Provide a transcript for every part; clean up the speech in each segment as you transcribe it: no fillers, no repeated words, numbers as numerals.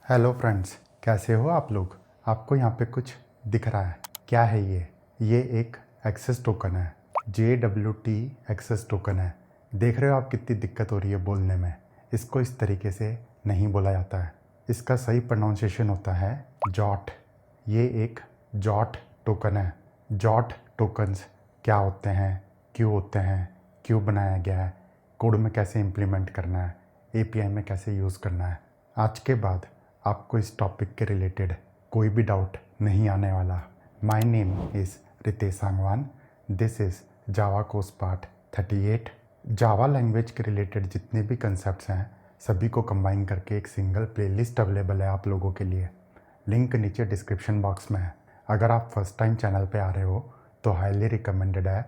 Hello friends, कैसे हो आप लोग। आपको यहाँ पे कुछ दिख रहा है, क्या है ये एक एक्सेस टोकन है। JWT एक्सेस टोकन है। देख रहे हो आप कितनी दिक्कत हो रही है बोलने में। इसको इस तरीके से नहीं बोला जाता है। इसका सही प्रोनाउंसिएशन होता है जॉट। ये एक जॉट टोकन है। जॉट टोकन्स क्या होते हैं, क्यों होते हैं, क्यों बनाया गया है, कोड में कैसे इम्प्लीमेंट करना है, API में कैसे यूज़ करना है। आज के बाद आपको इस टॉपिक के रिलेटेड कोई भी डाउट नहीं आने वाला। My name is Ritesh Sangwan. This is Java course part 38। Java language के रिलेटेड जितने भी कंसेप्ट्स हैं सभी को कंबाइन करके एक सिंगल प्लेलिस्ट अवेलेबल है आप लोगों के लिए। लिंक नीचे डिस्क्रिप्शन बॉक्स में है। अगर आप फर्स्ट टाइम चैनल पे आ रहे हो तो हाईली रिकमेंडेड है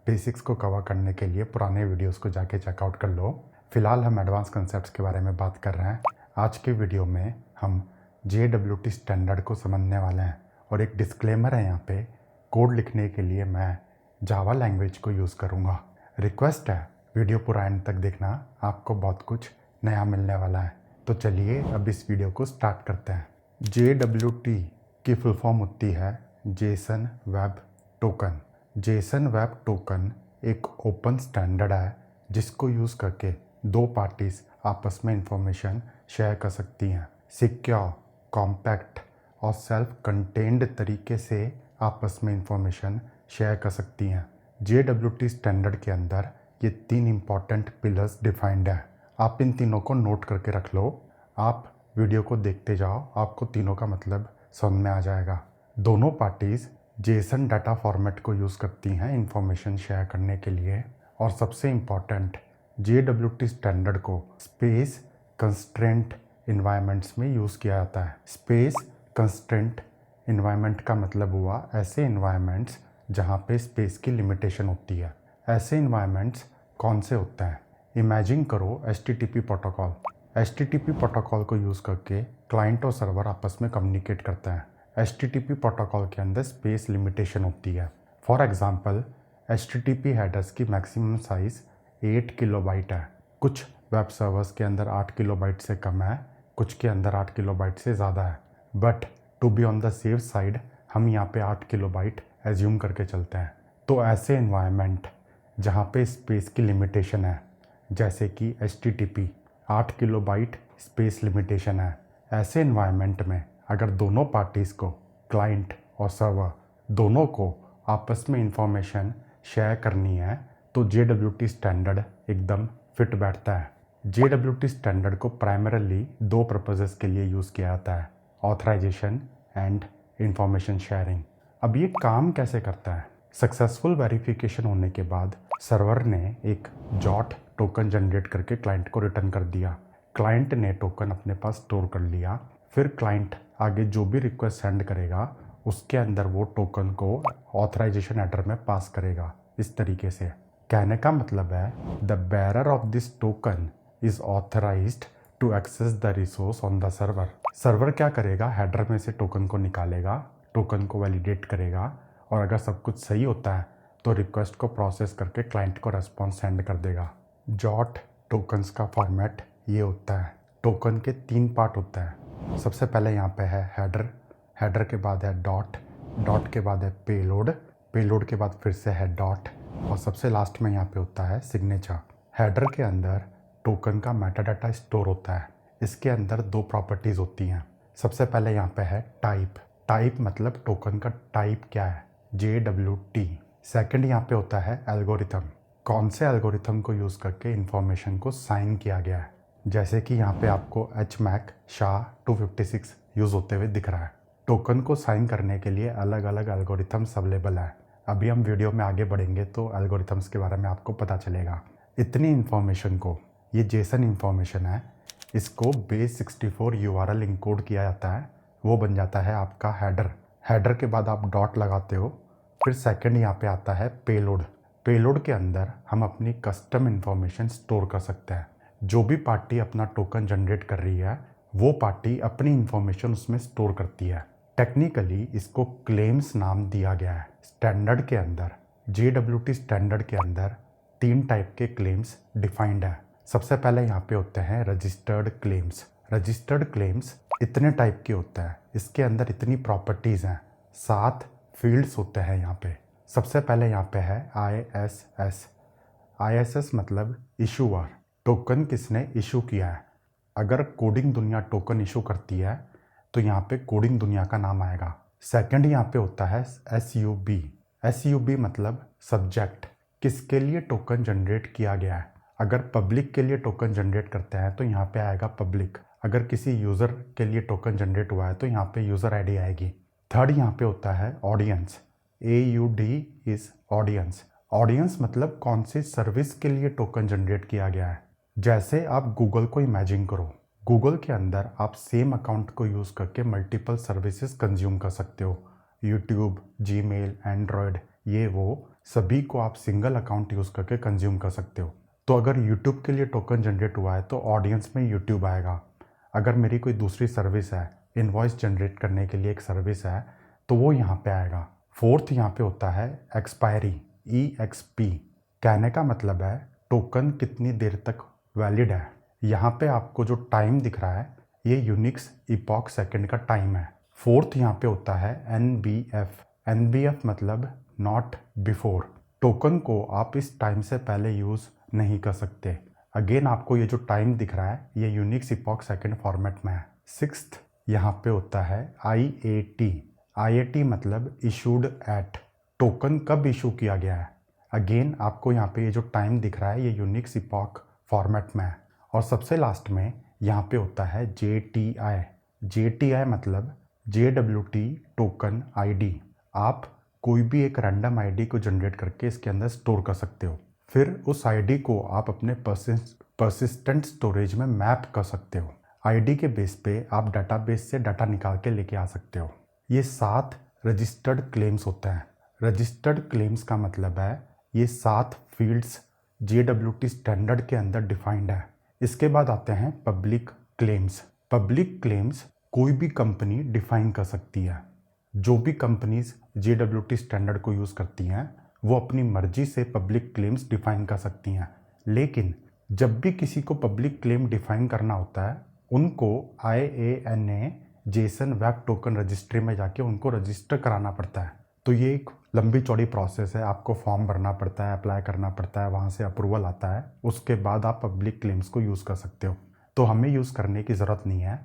बेसिक्स को कवर करने के लिए पुराने वीडियोस को जाके चेकआउट कर लो। फिलहाल हम एडवांस कंसेप्ट्स के बारे में बात कर रहे हैं। आज के वीडियो में हम JWT स्टैंडर्ड को समझने वाले हैं और एक डिस्क्लेमर है यहाँ पे, कोड लिखने के लिए मैं जावा लैंग्वेज को यूज़ करूँगा। रिक्वेस्ट है वीडियो पूरा एंड तक देखना, आपको बहुत कुछ नया मिलने वाला है। तो चलिए अब इस वीडियो को स्टार्ट करते हैं। JWT की फुल फॉर्म होती है Jason web token. Jason web token एक ओपन स्टैंडर्ड है जिसको यूज़ करके दो पार्टीज आपस में इंफॉर्मेशन शेयर कर सकती हैं। सिक्योर, कॉम्पैक्ट और सेल्फ कंटेन्ड तरीके से आपस में इंफॉर्मेशन शेयर कर सकती हैं। JWT स्टैंडर्ड के अंदर ये तीन इम्पॉर्टेंट पिलर्स डिफाइंड हैं। आप इन तीनों को नोट करके रख लो। आप वीडियो को देखते जाओ, आपको तीनों का मतलब समझ में आ जाएगा। दोनों पार्टीज जेसन डाटा फॉर्मेट को यूज़ करती हैं इंफॉर्मेशन शेयर करने के लिए। और सबसे इम्पॉर्टेंट, JWT स्टैंडर्ड को स्पेस कंस्ट्रेंट इन्वायरमेंट्स में यूज़ किया जाता है। स्पेस कंस्ट्रेंट इन्वायरमेंट का मतलब हुआ ऐसे इन्वायरमेंट्स जहाँ पे स्पेस की लिमिटेशन होती है। ऐसे इन्वायरमेंट्स कौन से होते हैं? इमेजिन करो HTTP प्रोटोकॉल। HTTP प्रोटोकॉल को यूज़ करके क्लाइंट और सर्वर आपस में कम्युनिकेट करते हैं। HTTP प्रोटोकॉल के अंदर स्पेस लिमिटेशन होती है। फॉर एग्जांपल, HTTP हेडर्स की मैक्सिमम साइज़ 8 किलोबाइट है। कुछ वेब सर्वर्स के अंदर 8 किलोबाइट से कम है, कुछ के अंदर 8 किलोबाइट से ज़्यादा है। But to be on the safe side हम यहाँ पे 8 किलोबाइट एज्यूम करके चलते हैं। तो ऐसे इन्वायरमेंट जहाँ पे स्पेस की लिमिटेशन है, जैसे कि HTTP 8 किलोबाइट स्पेस लिमिटेशन है, ऐसे इन्वायरमेंट में अगर दोनों पार्टीज़ को, क्लाइंट और सर्वर दोनों को आपस में इंफॉर्मेशन शेयर करनी है तो JWT स्टैंडर्ड एकदम फिट बैठता है। JWT स्टैंडर्ड को प्राइमरली दो पर्पसेस के लिए यूज़ किया जाता है, ऑथराइजेशन एंड इंफॉर्मेशन शेयरिंग। अब ये काम कैसे करता है? सक्सेसफुल वेरिफिकेशन होने के बाद सर्वर ने एक जॉट टोकन जनरेट करके क्लाइंट को रिटर्न कर दिया। क्लाइंट ने टोकन अपने पास स्टोर कर लिया। फिर क्लाइंट आगे जो भी रिक्वेस्ट सेंड करेगा उसके अंदर वो टोकन को ऑथराइजेशन एडर में पास करेगा। इस तरीके से कहने का मतलब है, the bearer of this token is authorized to access the resource on the server. Server क्या करेगा? हेडर में से टोकन को निकालेगा, टोकन को वैलिडेट करेगा और अगर सब कुछ सही होता है तो रिक्वेस्ट को प्रोसेस करके क्लाइंट को रेस्पॉन्स सेंड कर देगा। जॉट टोकन्स का फॉर्मेट ये होता है। टोकन के तीन पार्ट होते हैं। सबसे पहले यहाँ पे है हेडर, हेडर के बाद है डॉट, डॉट के बाद है पेलोड, पेलोड के बाद फिर से है डॉट और सबसे लास्ट में यहाँ पे होता है सिग्नेचर। हेडर के अंदर टोकन का मेटाडाटा स्टोर होता है। इसके अंदर दो प्रॉपर्टीज़ होती हैं। सबसे पहले यहाँ पे है टाइप। टाइप मतलब टोकन का टाइप क्या है, JWT। सेकंड यहाँ पे होता है एल्गोरिथम। कौन से एल्गोरिथम को यूज़ करके इंफॉर्मेशन को साइन किया गया है। जैसे कि यहाँ पे आपको HMAC SHA-256 यूज़ होते हुए दिख रहा है। टोकन को साइन करने के लिए अलग अलग एल्गोरिथम्स अवेलेबल है। अभी हम वीडियो में आगे बढ़ेंगे तो एल्गोरिथम्स के बारे में आपको पता चलेगा। इतनी इन्फॉर्मेशन को, ये जेसन इन्फॉर्मेशन है, इसको बेस 64 URL इनकोड किया जाता है। वो बन जाता है आपका हेडर। हेडर के बाद आप डॉट लगाते हो। फिर सेकंड यहाँ पे आता है पेलोड। पेलोड के अंदर हम अपनी कस्टम इन्फॉर्मेशन स्टोर कर सकते हैं। जो भी पार्टी अपना टोकन जनरेट कर रही है वो पार्टी अपनी इन्फॉर्मेशन उसमें स्टोर करती है। टेक्निकली इसको क्लेम्स नाम दिया गया है। स्टैंडर्ड के अंदर, JWT स्टैंडर्ड के अंदर तीन टाइप के क्लेम्स डिफाइंड है। सबसे पहले यहाँ पे होते हैं रजिस्टर्ड क्लेम्स। रजिस्टर्ड क्लेम्स इतने टाइप के होता है, इसके अंदर इतनी प्रॉपर्टीज़ हैं, 7 फील्ड्स होते हैं यहाँ पे। सबसे पहले यहाँ पे है ISS। ISS मतलब इशूअर, टोकन किसने इशू किया है। अगर कोडिंग दुनिया टोकन इशू करती है तो यहाँ पे कोडिंग दुनिया का नाम आएगा। सेकंड यहाँ पे होता है SUB। SUB मतलब सब्जेक्ट, किसके लिए टोकन जनरेट किया गया है। अगर पब्लिक के लिए टोकन जनरेट करते हैं तो यहाँ पे आएगा पब्लिक। अगर किसी यूज़र के लिए टोकन जनरेट हुआ है तो यहाँ पे यूज़र ID आएगी। थर्ड यहाँ पे होता है audience. AUD is audience. Audience मतलब कौन सी सर्विस के लिए टोकन जनरेट किया गया है। जैसे आप गूगल को इमेजिन करो, गूगल के अंदर आप सेम अकाउंट को यूज़ करके मल्टीपल सर्विसेज कंज्यूम कर सकते हो। यूट्यूब, जीमेल, एंड्रॉयड, ये वो सभी को आप सिंगल अकाउंट यूज़ करके कंज्यूम कर सकते हो। तो अगर यूट्यूब के लिए टोकन जनरेट हुआ है तो ऑडियंस में यूट्यूब आएगा। अगर मेरी कोई दूसरी सर्विस है, इनवॉइस जनरेट करने के लिए एक सर्विस है, तो वो यहाँ पे आएगा। फोर्थ यहाँ पे होता है एक्सपायरी, EXP। कहने का मतलब है टोकन कितनी देर तक वैलिड है। यहाँ पे आपको जो टाइम दिख रहा है ये यूनिक्स इपॉक सेकंड का टाइम है। फोर्थ यहाँ पे होता है NBF। NBF मतलब नॉट बिफोर, टोकन को आप इस टाइम से पहले यूज़ नहीं कर सकते। अगेन आपको ये जो टाइम दिख रहा है ये यूनिक्स इपॉक सेकंड फॉर्मेट में है। सिक्स्थ यहाँ पे होता है IAT। IAT मतलब इशूड एट, टोकन कब इशू किया गया है। अगेन आपको यहाँ पे ये जो टाइम दिख रहा है ये यूनिक्स इपॉक फॉर्मेट में है। और सबसे लास्ट में यहाँ पे होता है JTI। JTI मतलब JWT टोकन ID। आप कोई भी एक रैंडम ID को जनरेट करके इसके अंदर स्टोर कर सकते हो। फिर उस ID को आप अपने परसिस्टेंट स्टोरेज में मैप कर सकते हो। ID के बेस पे आप डाटाबेस से डाटा निकाल के लेके आ सकते हो। ये 7 रजिस्टर्ड क्लेम्स होते हैं। रजिस्टर्ड क्लेम्स का मतलब है ये 7 फील्ड्स JWT स्टैंडर्ड के अंदर डिफाइंड है। इसके बाद आते हैं पब्लिक क्लेम्स। पब्लिक क्लेम्स कोई भी कंपनी डिफाइन कर सकती है। जो भी कंपनीज JWT स्टैंडर्ड को यूज़ करती हैं वो अपनी मर्जी से पब्लिक क्लेम्स डिफाइन कर सकती हैं। लेकिन जब भी किसी को पब्लिक क्लेम डिफाइन करना होता है उनको IANA Jason web token registry में जाके उनको रजिस्टर कराना पड़ता है। तो ये एक लंबी चौड़ी प्रोसेस है, आपको फॉर्म भरना पड़ता है, अप्लाई करना पड़ता है, वहाँ से अप्रूवल आता है, उसके बाद आप पब्लिक क्लेम्स को यूज़ कर सकते हो। तो हमें यूज़ करने की ज़रूरत नहीं है,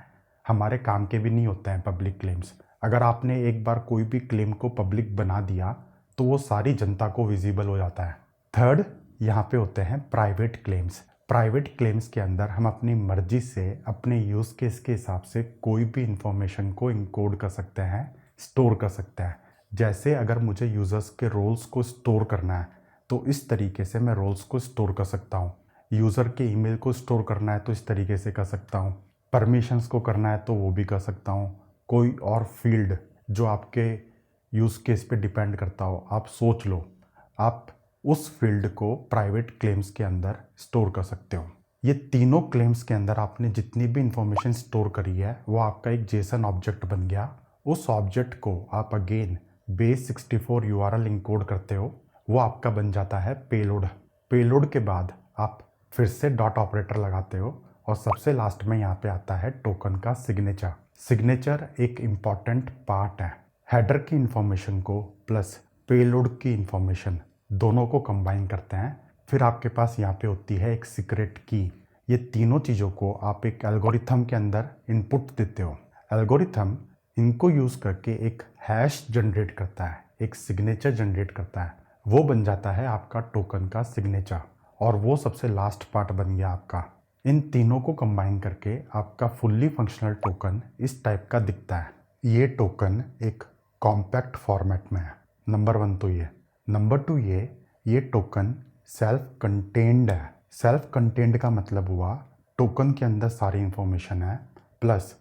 हमारे काम के भी नहीं होते हैं पब्लिक क्लेम्स। अगर आपने एक बार कोई भी क्लेम को पब्लिक बना दिया तो वो सारी जनता को विजिबल हो जाता है। थर्ड यहाँ पे होते हैं प्राइवेट क्लेम्स। प्राइवेट क्लेम्स के अंदर हम अपनी मर्जी से अपने यूज़ केस के हिसाब से कोई भी इंफॉर्मेशन को इनकोड कर सकते हैं, स्टोर कर सकते हैं। जैसे अगर मुझे यूज़र्स के रोल्स को स्टोर करना है तो इस तरीके से मैं रोल्स को स्टोर कर सकता हूँ। यूज़र के ईमेल को स्टोर करना है तो इस तरीके से कर सकता हूँ। परमिशंस को करना है तो वो भी कर सकता हूँ। कोई और फील्ड जो आपके यूज़ केस पे डिपेंड करता हो, आप सोच लो, आप उस फील्ड को प्राइवेट क्लेम्स के अंदर स्टोर कर सकते हो। ये तीनों क्लेम्स के अंदर आपने जितनी भी इंफॉर्मेशन स्टोर करी है वो आपका एक जेसन ऑब्जेक्ट बन गया। उस ऑब्जेक्ट को आप अगेन बेस 64 URL इनकोड करते हो, वो आपका बन जाता है पेलोड। पेलोड के बाद आप फिर से डॉट ऑपरेटर लगाते हो और सबसे लास्ट में यहाँ पे आता है टोकन का सिग्नेचर। सिग्नेचर एक इम्पॉर्टेंट पार्ट है। हेडर की इंफॉर्मेशन को प्लस पेलोड की इंफॉर्मेशन दोनों को कंबाइन करते हैं, फिर आपके पास यहाँ पे होती है एक सीक्रेट की। ये तीनों चीज़ों को आप एक एल्गोरिथम के अंदर इनपुट देते हो। एल्गोरिथम इनको यूज़ करके एक हैश जनरेट करता है, एक सिग्नेचर जनरेट करता है, वो बन जाता है आपका टोकन का सिग्नेचर। और वो सबसे लास्ट पार्ट बन गया आपका। इन तीनों को कंबाइन करके आपका फुल्ली फंक्शनल टोकन इस टाइप का दिखता है। ये टोकन एक कॉम्पैक्ट फॉर्मेट में है। नंबर 1 तो ये। नंबर 2 ये टोकन सेल्फ कंटेन्ड है। सेल्फ कंटेन्ड का मतलब हुआ टोकन के अंदर सारी इंफॉर्मेशन है, प्लस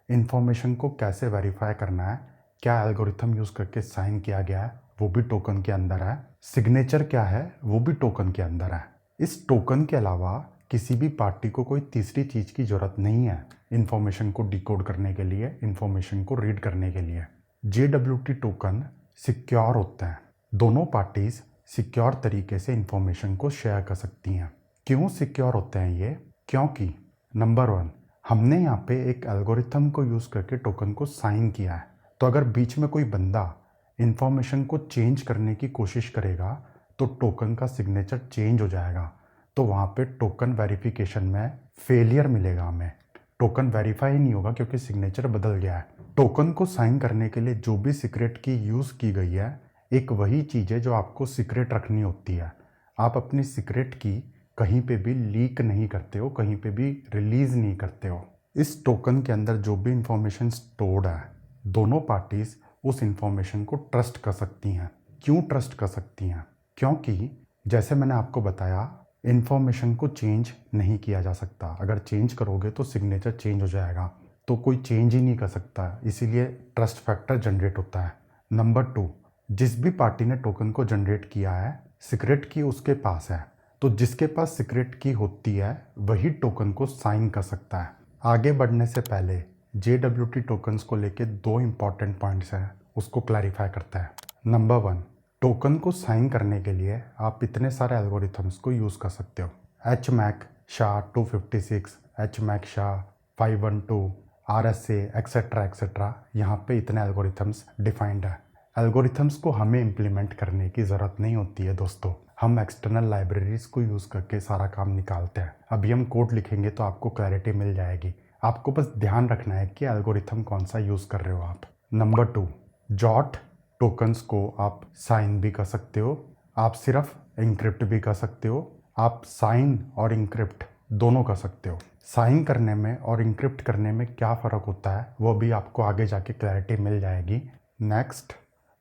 इंफॉर्मेशन को कैसे वेरीफाई करना है, क्या एल्गोरिथम यूज़ करके साइन किया गया है, वो भी टोकन के अंदर है। सिग्नेचर क्या है वो भी टोकन के अंदर है। इस टोकन के अलावा किसी भी पार्टी को कोई तीसरी चीज़ की ज़रूरत नहीं है इंफॉर्मेशन को डिकोड करने के लिए, इंफॉर्मेशन को रीड करने के लिए। JWT टोकन सिक्योर होते हैं। दोनों पार्टीज़ सिक्योर तरीके से इंफॉर्मेशन को शेयर कर सकती हैं। क्यों सिक्योर होते हैं ये? क्योंकि नंबर 1, हमने यहाँ पे एक एल्गोरिथम को यूज़ करके टोकन को साइन किया है। तो अगर बीच में कोई बंदा इन्फॉर्मेशन को चेंज करने की कोशिश करेगा तो टोकन का सिग्नेचर चेंज हो जाएगा। तो वहाँ पे टोकन वेरिफिकेशन में फेलियर मिलेगा हमें। टोकन वेरीफाई नहीं होगा क्योंकि सिग्नेचर बदल गया है। टोकन को साइन करने के लिए जो भी सीक्रेट की यूज़ की गई है, एक वही चीज़ है जो आपको सीक्रेट रखनी होती है। आप अपनी सीक्रेट की कहीं पे भी लीक नहीं करते हो, कहीं पे भी रिलीज़ नहीं करते हो। इस टोकन के अंदर जो भी इंफॉर्मेशन स्टोर्ड है, दोनों पार्टीज उस इंफॉर्मेशन को ट्रस्ट कर सकती हैं। क्यों ट्रस्ट कर सकती हैं? क्योंकि जैसे मैंने आपको बताया, इंफॉर्मेशन को चेंज नहीं किया जा सकता। अगर चेंज करोगे तो सिग्नेचर चेंज हो जाएगा, तो कोई चेंज ही नहीं कर सकता, इसीलिए ट्रस्ट फैक्टर जनरेट होता है। नंबर 2, जिस भी पार्टी ने टोकन को जनरेट किया है, सीक्रेट की उसके पास है, तो जिसके पास सीक्रेट की होती है वही टोकन को साइन कर सकता है। आगे बढ़ने से पहले JWT टोकन्स को लेके 2 इंपॉर्टेंट पॉइंट्स हैं, उसको क्लैरिफाई करता है। नंबर 1, टोकन को साइन करने के लिए आप इतने सारे एल्गोरिथम्स को यूज़ कर सकते हो। HMAC SHA-256, HMAC SHA-512, RSA etcetera etcetera, यहाँ पे इतने एल्गोरिथम्स डिफाइंड है। एल्गोरिथम्स को हमें इम्प्लीमेंट करने की ज़रूरत नहीं होती है दोस्तों, हम एक्सटर्नल लाइब्रेरीज को यूज़ करके सारा काम निकालते हैं। अभी हम कोड लिखेंगे तो आपको क्लैरिटी मिल जाएगी। आपको बस ध्यान रखना है कि एल्गोरिथम कौन सा यूज़ कर रहे हो आप। नंबर 2, जॉट टोकन्स को आप साइन भी कर सकते हो, आप सिर्फ इंक्रिप्ट भी कर सकते हो। आप साइन और इंक्रिप्ट दोनों कर सकते हो। साइन करने में और इंक्रिप्ट करने में क्या फ़र्क होता है वो भी आपको आगे जाके क्लैरिटी मिल जाएगी। नेक्स्ट,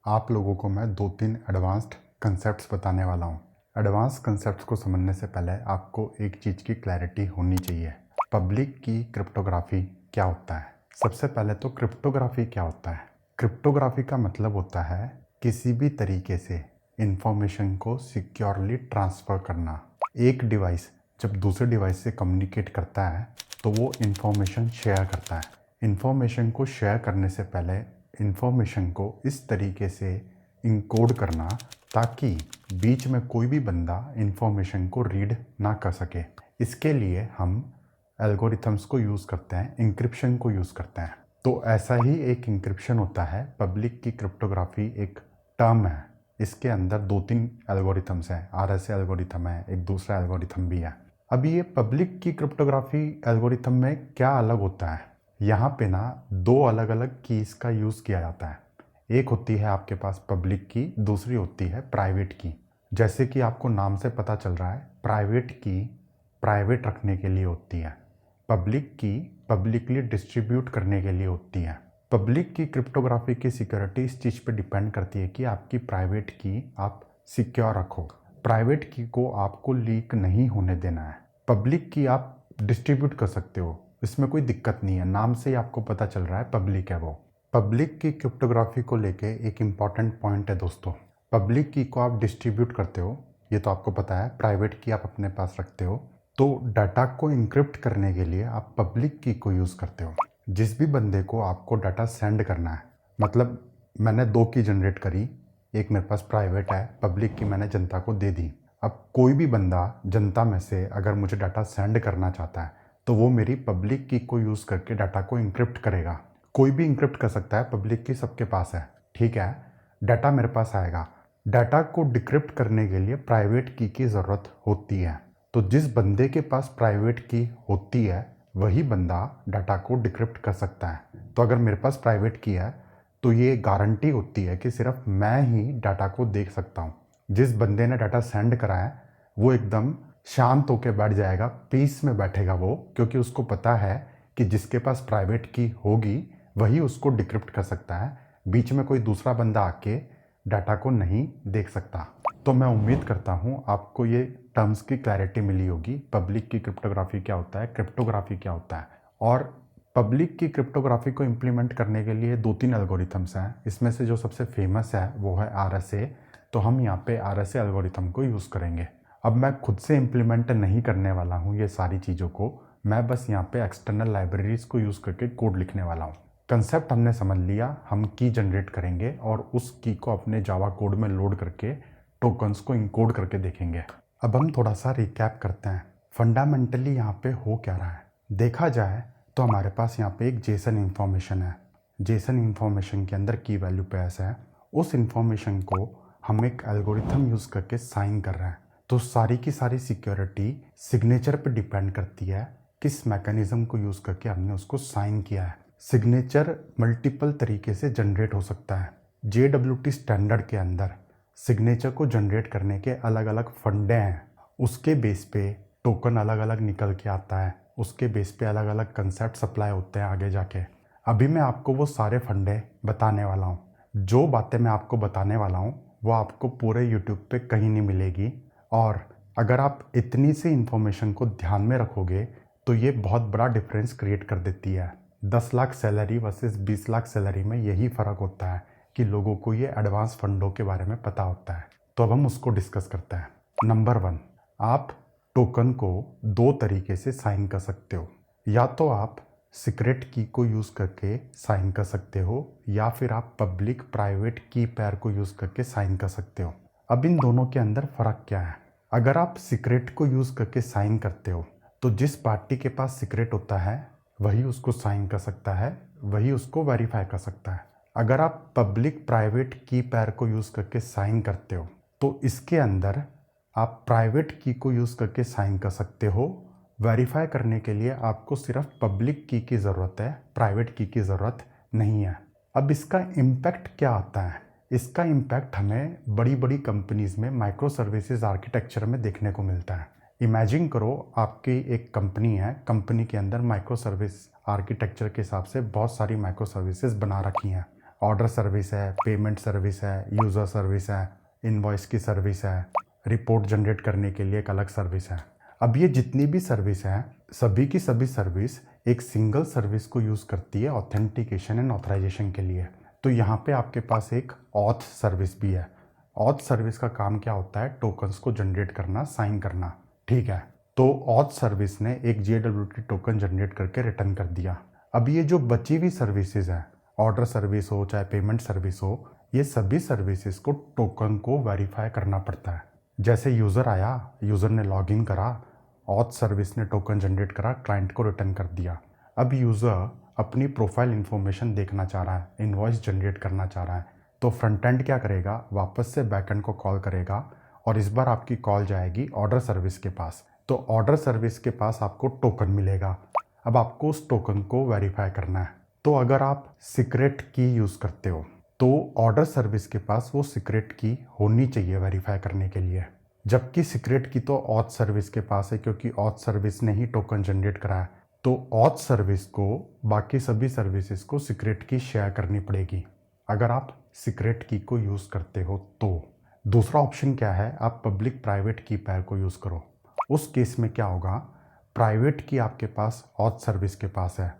आप लोगों को मैं 2-3 एडवांस्ड कंसेप्ट्स बताने वाला हूँ। एडवांस कंसेप्ट्स को समझने से पहले आपको एक चीज़ की क्लैरिटी होनी चाहिए। पब्लिक की क्रिप्टोग्राफी क्या होता है? सबसे पहले तो क्रिप्टोग्राफी क्या होता है? क्रिप्टोग्राफी का मतलब होता है किसी भी तरीके से इंफॉर्मेशन को सिक्योरली ट्रांसफ़र करना। एक डिवाइस जब दूसरे डिवाइस से कम्युनिकेट करता है तो वो इंफॉर्मेशन शेयर करता है। इंफॉर्मेशन को शेयर करने से पहले इंफॉर्मेशन को इस तरीके से इनकोड करना ताकि बीच में कोई भी बंदा इंफॉर्मेशन को रीड ना कर सके। इसके लिए हम एल्गोरिथम्स को यूज़ करते हैं, इंक्रिप्शन को यूज़ करते हैं। तो ऐसा ही एक इंक्रिप्शन होता है। पब्लिक की क्रिप्टोग्राफी एक टर्म है, इसके अंदर 2-3 एल्गोरिथम्स हैं। RSA एल्गोरिथम है, एक दूसरा एल्गोरिथम भी है। अभी ये पब्लिक की क्रिप्टोग्राफी एल्गोरिथम में क्या अलग होता है? यहाँ पे ना 2 अलग अलग कीज़ का यूज़ किया जाता है। एक होती है आपके पास पब्लिक की, दूसरी होती है प्राइवेट की। जैसे कि आपको नाम से पता चल रहा है, प्राइवेट की प्राइवेट रखने के लिए होती है, पब्लिक की पब्लिकली डिस्ट्रीब्यूट करने के लिए होती है। पब्लिक की क्रिप्टोग्राफी की सिक्योरिटी इस चीज़ पे डिपेंड करती है कि आपकी प्राइवेट की आप सिक्योर रखो। प्राइवेट की को आपको लीक नहीं होने देना है। पब्लिक की आप डिस्ट्रीब्यूट कर सकते हो, इसमें कोई दिक्कत नहीं है, नाम से ही आपको पता चल रहा है पब्लिक है वो। पब्लिक की क्रिप्टोग्राफी को लेके एक इम्पॉर्टेंट पॉइंट है दोस्तों। पब्लिक की को आप डिस्ट्रीब्यूट करते हो, ये तो आपको पता है। प्राइवेट की आप अपने पास रखते हो। तो डाटा को इंक्रिप्ट करने के लिए आप पब्लिक की को यूज़ करते हो। जिस भी बंदे को आपको डाटा सेंड करना है, मतलब मैंने 2 की जनरेट करी, एक मेरे पास प्राइवेट है, पब्लिक की मैंने जनता को दे दी। अब कोई भी बंदा जनता में से अगर मुझे डाटा सेंड करना चाहता है तो वो मेरी पब्लिक की को यूज़ करके डाटा को इंक्रिप्ट करेगा। कोई भी इंक्रिप्ट कर सकता है, पब्लिक की सबके पास है, ठीक है। डाटा मेरे पास आएगा। डाटा को डिक्रिप्ट करने के लिए प्राइवेट की ज़रूरत होती है। तो जिस बंदे के पास प्राइवेट की होती है वही बंदा डाटा को डिक्रिप्ट कर सकता है। तो अगर मेरे पास प्राइवेट की है तो ये गारंटी होती है कि सिर्फ मैं ही डाटा को देख सकता हूँ। जिस बंदे ने डाटा सेंड करा है वो एकदम शांत होकर बैठ जाएगा, पीस में बैठेगा वो, क्योंकि उसको पता है कि जिसके पास प्राइवेट की होगी वही उसको डिक्रिप्ट कर सकता है। बीच में कोई दूसरा बंदा आके डाटा को नहीं देख सकता। तो मैं उम्मीद करता हूँ आपको ये टर्म्स की क्लैरिटी मिली होगी। पब्लिक की क्रिप्टोग्राफी क्या होता है, क्रिप्टोग्राफी क्या होता है। और पब्लिक की क्रिप्टोग्राफी को इम्प्लीमेंट करने के लिए 2-3 एल्गोरिथम्स हैं। इसमें से जो सबसे फेमस है वो है RSA। तो हम यहाँ पे RSA एल्गोरिथम को यूज़ करेंगे। अब मैं खुद से इम्प्लीमेंट नहीं करने वाला हूँ ये सारी चीज़ों को, मैं बस यहाँ पे एक्सटर्नल लाइब्रेरीज को यूज़ करके कोड लिखने वाला हूँ। कंसेप्ट हमने समझ लिया, हम की जनरेट करेंगे और उस की को अपने जावा कोड में लोड करके टोकन्स को इनकोड करके देखेंगे। अब हम थोड़ा सा रिकैप करते हैं, फंडामेंटली यहाँ पे हो क्या रहा है। देखा जाए तो हमारे पास यहाँ पे एक जेसन इंफॉर्मेशन है। जेसन इंफॉर्मेशन के अंदर की वैल्यू पेयर्स है। उस इंफॉर्मेशन को हम एक एल्गोरिथम यूज़ करके साइन कर रहे हैं। तो सारी की सारी सिक्योरिटी सिग्नेचर पे डिपेंड करती है, किस मैकेनिज्म को यूज़ करके हमने उसको साइन किया है। सिग्नेचर मल्टीपल तरीके से जनरेट हो सकता है। JWT स्टैंडर्ड के अंदर सिग्नेचर को जनरेट करने के अलग अलग फंडे हैं। उसके बेस पे टोकन अलग अलग निकल के आता है। उसके बेस पे अलग अलग कंसेप्ट सप्लाई होते हैं आगे जाके। अभी मैं आपको वो सारे फंडे बताने वाला हूँ। जो बातें मैं आपको बताने वाला हूँ वो आपको पूरे यूट्यूब पे कहीं नहीं मिलेगी। और अगर आप इतनी सी इन्फॉर्मेशन को ध्यान में रखोगे तो ये बहुत बड़ा डिफरेंस क्रिएट कर देती है। 10 lakh salary versus 20 lakh salary में यही फ़र्क होता है कि लोगों को ये एडवांस फंडों के बारे में पता होता है। तो अब हम उसको डिस्कस करते हैं। नंबर 1, आप टोकन को 2 तरीके से साइन कर सकते हो। या तो आप सीक्रेट की को यूज़ करके साइन कर सकते हो, या फिर आप पब्लिक प्राइवेट की पेयर को यूज़ करके साइन कर सकते हो। अब इन दोनों के अंदर फ़र्क क्या है? अगर आप सीक्रेट को यूज़ करके साइन करते हो तो जिस पार्टी के पास सीक्रेट होता है वही उसको साइन कर सकता है, वही उसको वेरीफाई कर सकता है। अगर आप पब्लिक प्राइवेट की पेयर को यूज़ करके साइन करते हो तो इसके अंदर आप प्राइवेट की को यूज़ करके साइन कर सकते हो। वेरीफाई करने के लिए आपको सिर्फ पब्लिक की ज़रूरत है, प्राइवेट की ज़रूरत नहीं है। अब इसका इम्पैक्ट क्या आता है? इसका इम्पैक्ट हमें बड़ी बड़ी कंपनीज़ में माइक्रो सर्विसेज आर्किटेक्चर में देखने को मिलता है। इमेजिन करो आपकी एक कंपनी है, कंपनी के अंदर माइक्रो सर्विस आर्किटेक्चर के हिसाब से बहुत सारी माइक्रो सर्विसेज बना रखी हैं। ऑर्डर सर्विस है, पेमेंट सर्विस है, यूज़र सर्विस है, इनवॉइस की सर्विस है, रिपोर्ट जनरेट करने के लिए एक अलग सर्विस है। अब ये जितनी भी सर्विस हैं, सभी की सभी सर्विस एक सिंगल सर्विस को यूज़ करती है ऑथेंटिकेशन एंड ऑथराइजेशन के लिए। तो यहाँ पे आपके पास एक ऑथ सर्विस भी है। ऑथ सर्विस का काम क्या होता है? टोकन्स को जनरेट करना, साइन करना। ठीक है, तो ऑथ सर्विस ने एक JWT टोकन जनरेट करके रिटर्न कर दिया। अब ये जो बची हुई सर्विसेज हैं, ऑर्डर सर्विस हो चाहे पेमेंट सर्विस हो, ये सभी सर्विसेज को टोकन को वेरीफाई करना पड़ता है। जैसे यूज़र आया, यूज़र ने लॉगिन करा, ऑथ सर्विस ने टोकन जनरेट करा, क्लाइंट को रिटर्न कर दिया। अब यूज़र अपनी प्रोफाइल इन्फॉर्मेशन देखना चाह रहा है, इनवॉइस जनरेट करना चाह रहा है, तो फ्रंट एंड क्या करेगा? वापस से बैक एंड को कॉल करेगा और इस बार आपकी कॉल जाएगी ऑर्डर सर्विस के पास। तो ऑर्डर सर्विस के पास आपको टोकन मिलेगा। अब आपको उस टोकन को वेरीफाई करना है। तो अगर आप सीक्रेट की यूज़ करते हो तो ऑर्डर सर्विस के पास वो सीक्रेट की होनी चाहिए वेरीफाई करने के लिए, जबकि सीक्रेट की तो ऑथ सर्विस के पास है, क्योंकि ऑथ सर्विस ने ही टोकन जनरेट करा है। तो ऑथ सर्विस को बाकी सभी सर्विसेज को सीक्रेट की शेयर करनी पड़ेगी अगर आप सीक्रेट की को यूज़ करते हो। तो दूसरा ऑप्शन क्या है? आप पब्लिक प्राइवेट की पेयर को यूज़ करो। उस केस में क्या होगा? प्राइवेट की आपके पास ऑथ सर्विस के पास है,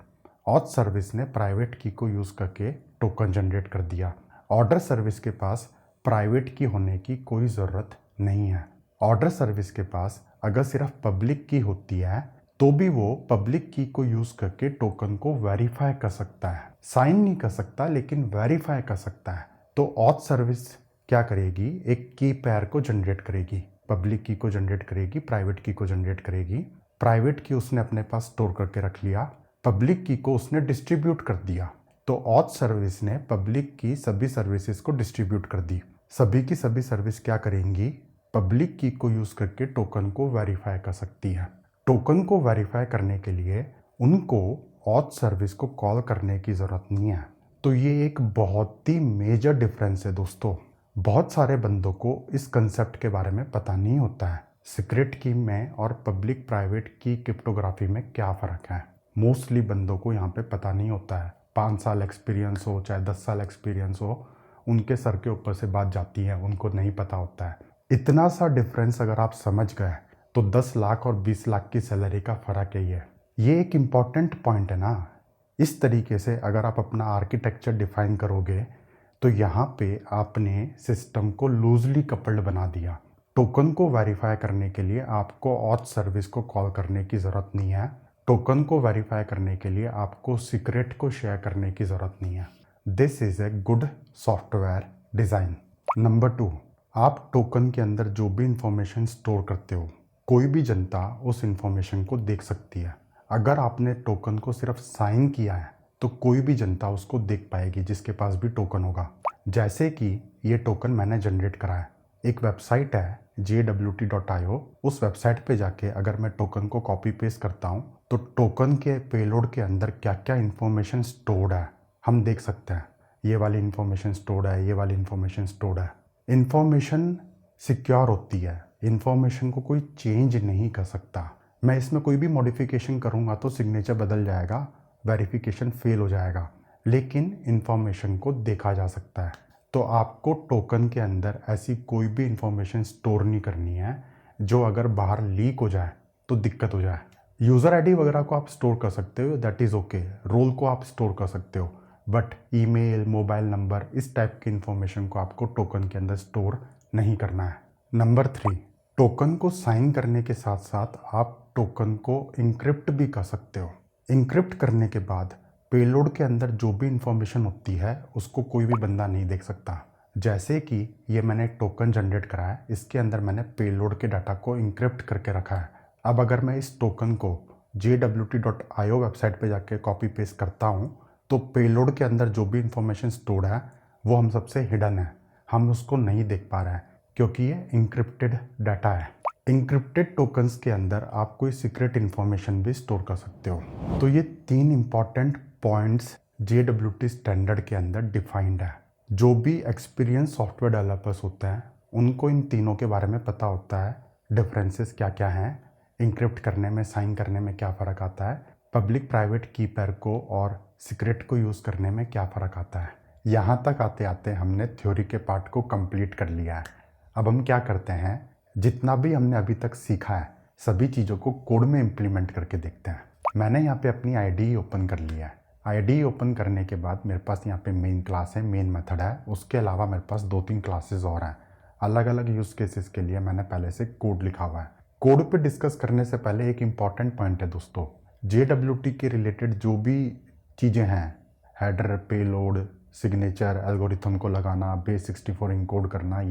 ऑथ सर्विस ने प्राइवेट की को यूज़ करके टोकन जनरेट कर दिया। ऑर्डर सर्विस के पास प्राइवेट की होने की कोई ज़रूरत नहीं है। ऑर्डर सर्विस के पास अगर सिर्फ पब्लिक की होती है तो भी वो पब्लिक की को यूज़ करके टोकन को वेरीफाई कर सकता है। साइन नहीं कर सकता लेकिन वेरीफाई कर सकता है। तो ऑथ सर्विस क्या करेगी? एक की पेयर को जनरेट करेगी, पब्लिक की को जनरेट करेगी, प्राइवेट की को जनरेट करेगी। प्राइवेट की उसने अपने पास स्टोर करके रख लिया, पब्लिक की को उसने डिस्ट्रीब्यूट कर दिया। तो ऑथ सर्विस ने पब्लिक की सभी सर्विसेज को डिस्ट्रीब्यूट कर दी। सभी की सभी सर्विस क्या करेंगी? पब्लिक की को यूज़ करके टोकन को वेरीफाई कर सकती है। टोकन को वेरीफाई करने के लिए उनको ऑथ सर्विस को कॉल करने की ज़रूरत नहीं है। तो ये एक बहुत ही मेजर डिफरेंस है दोस्तों। बहुत सारे बंदों को इस कंसेप्ट के बारे में पता नहीं होता है, सीक्रेट की में और पब्लिक प्राइवेट की क्रिप्टोग्राफी में क्या फ़र्क है। मोस्टली बंदों को यहाँ पे पता नहीं होता है। 5 साल एक्सपीरियंस हो चाहे 10 साल एक्सपीरियंस हो, उनके सर के ऊपर से बात जाती है, उनको नहीं पता होता है। इतना सा डिफरेंस अगर आप समझ गए तो 10 लाख और 20 लाख की सैलरी का फ़र्क है ये एक इम्पॉर्टेंट पॉइंट है ना। इस तरीके से अगर आप अपना आर्किटेक्चर डिफाइन करोगे तो यहाँ पे आपने सिस्टम को लूजली कपल्ड बना दिया। टोकन को वेरीफाई करने के लिए आपको ऑथ सर्विस को कॉल करने की ज़रूरत नहीं है। टोकन को वेरीफाई करने के लिए आपको सीक्रेट को शेयर करने की ज़रूरत नहीं है। This is a good software design. Number 2, आप टोकन के अंदर जो भी इंफॉर्मेशन स्टोर करते हो, कोई भी जनता उस इंफॉर्मेशन को देख सकती है। अगर आपने टोकन को सिर्फ साइन किया है तो कोई भी जनता उसको देख पाएगी जिसके पास भी टोकन होगा। जैसे कि ये टोकन मैंने जनरेट करा है, एक वेबसाइट है jwt.io। उस वेबसाइट पे जाके अगर मैं टोकन को कॉपी पेस्ट करता हूँ तो टोकन के पेलोड के अंदर क्या क्या इन्फॉर्मेशन स्टोर्ड है हम देख सकते हैं। ये वाली इन्फॉर्मेशन स्टोर्ड है, ये वाली इन्फॉर्मेशन स्टोर्ड है। इन्फॉर्मेशन सिक्योर होती है, इन्फॉर्मेशन को कोई चेंज नहीं कर सकता। मैं इसमें कोई भी मॉडिफिकेशन करूँगा तो सिग्नेचर बदल जाएगा, वेरिफिकेशन फेल हो जाएगा, लेकिन इन्फॉर्मेशन को देखा जा सकता है। तो आपको टोकन के अंदर ऐसी कोई भी इन्फॉर्मेशन स्टोर नहीं करनी है जो अगर बाहर लीक हो जाए तो दिक्कत हो जाए। यूज़र आईडी वगैरह को आप स्टोर कर सकते हो, दैट इज़ ओके। रोल को आप स्टोर कर सकते हो, बट ईमेल, मोबाइल नंबर, इस टाइप की इन्फॉर्मेशन को आपको टोकन के अंदर स्टोर नहीं करना है। नंबर 3, टोकन को साइन करने के साथ साथ आप टोकन को इंक्रिप्ट भी कर सकते हो। इंक्रिप्ट करने के बाद पेलोड के अंदर जो भी इंफॉर्मेशन होती है उसको कोई भी बंदा नहीं देख सकता। जैसे कि ये मैंने एक टोकन जनरेट करा है, इसके अंदर मैंने पेलोड के डाटा को इंक्रिप्ट करके रखा है। अब अगर मैं इस टोकन को jwt.io वेबसाइट पे जाके कॉपी पेस्ट करता हूँ तो पेलोड के अंदर जो भी इंफॉर्मेशन स्टोर्ड है वो हम सबसे हिडन है, हम उसको नहीं देख पा रहे हैं क्योंकि ये इंक्रिप्टेड डाटा है। इंक्रिप्टेड टोकन्स के अंदर आप कोई सीक्रेट इन्फॉर्मेशन भी स्टोर कर सकते हो। तो ये 3 इंपॉर्टेंट पॉइंट्स JWT स्टैंडर्ड के अंदर डिफाइंड है। जो भी एक्सपीरियंस सॉफ्टवेयर डेवलपर्स होते हैं उनको इन तीनों के बारे में पता होता है, डिफरेंसेस क्या क्या हैं, इंक्रिप्ट करने में, साइन करने में क्या फ़र्क आता है, पब्लिक प्राइवेट की पेयर को और सीक्रेट को यूज़ करने में क्या फ़र्क आता है। यहाँ तक आते आते हमने थ्योरी के पार्ट को कंप्लीट कर लिया है। अब हम क्या करते हैं, जितना भी हमने अभी तक सीखा है सभी चीज़ों को कोड में इम्प्लीमेंट करके देखते हैं। मैंने यहाँ पे अपनी आईडी ओपन कर लिया है। आईडी ओपन करने के बाद मेरे पास यहाँ पे मेन क्लास है, मेन मेथड है। उसके अलावा मेरे पास 2-3 क्लासेस और हैं। अलग अलग यूज़ केसेस के लिए मैंने पहले से कोड लिखा हुआ है। कोड पे डिस्कस करने से पहले एक इम्पॉर्टेंट पॉइंट है दोस्तों, JWT के रिलेटेड जो भी चीज़ें हैं, हेडर, पेलोड, सिग्नेचर, एल्गोरिथम को लगाना, बेस 64 इनकोड करना,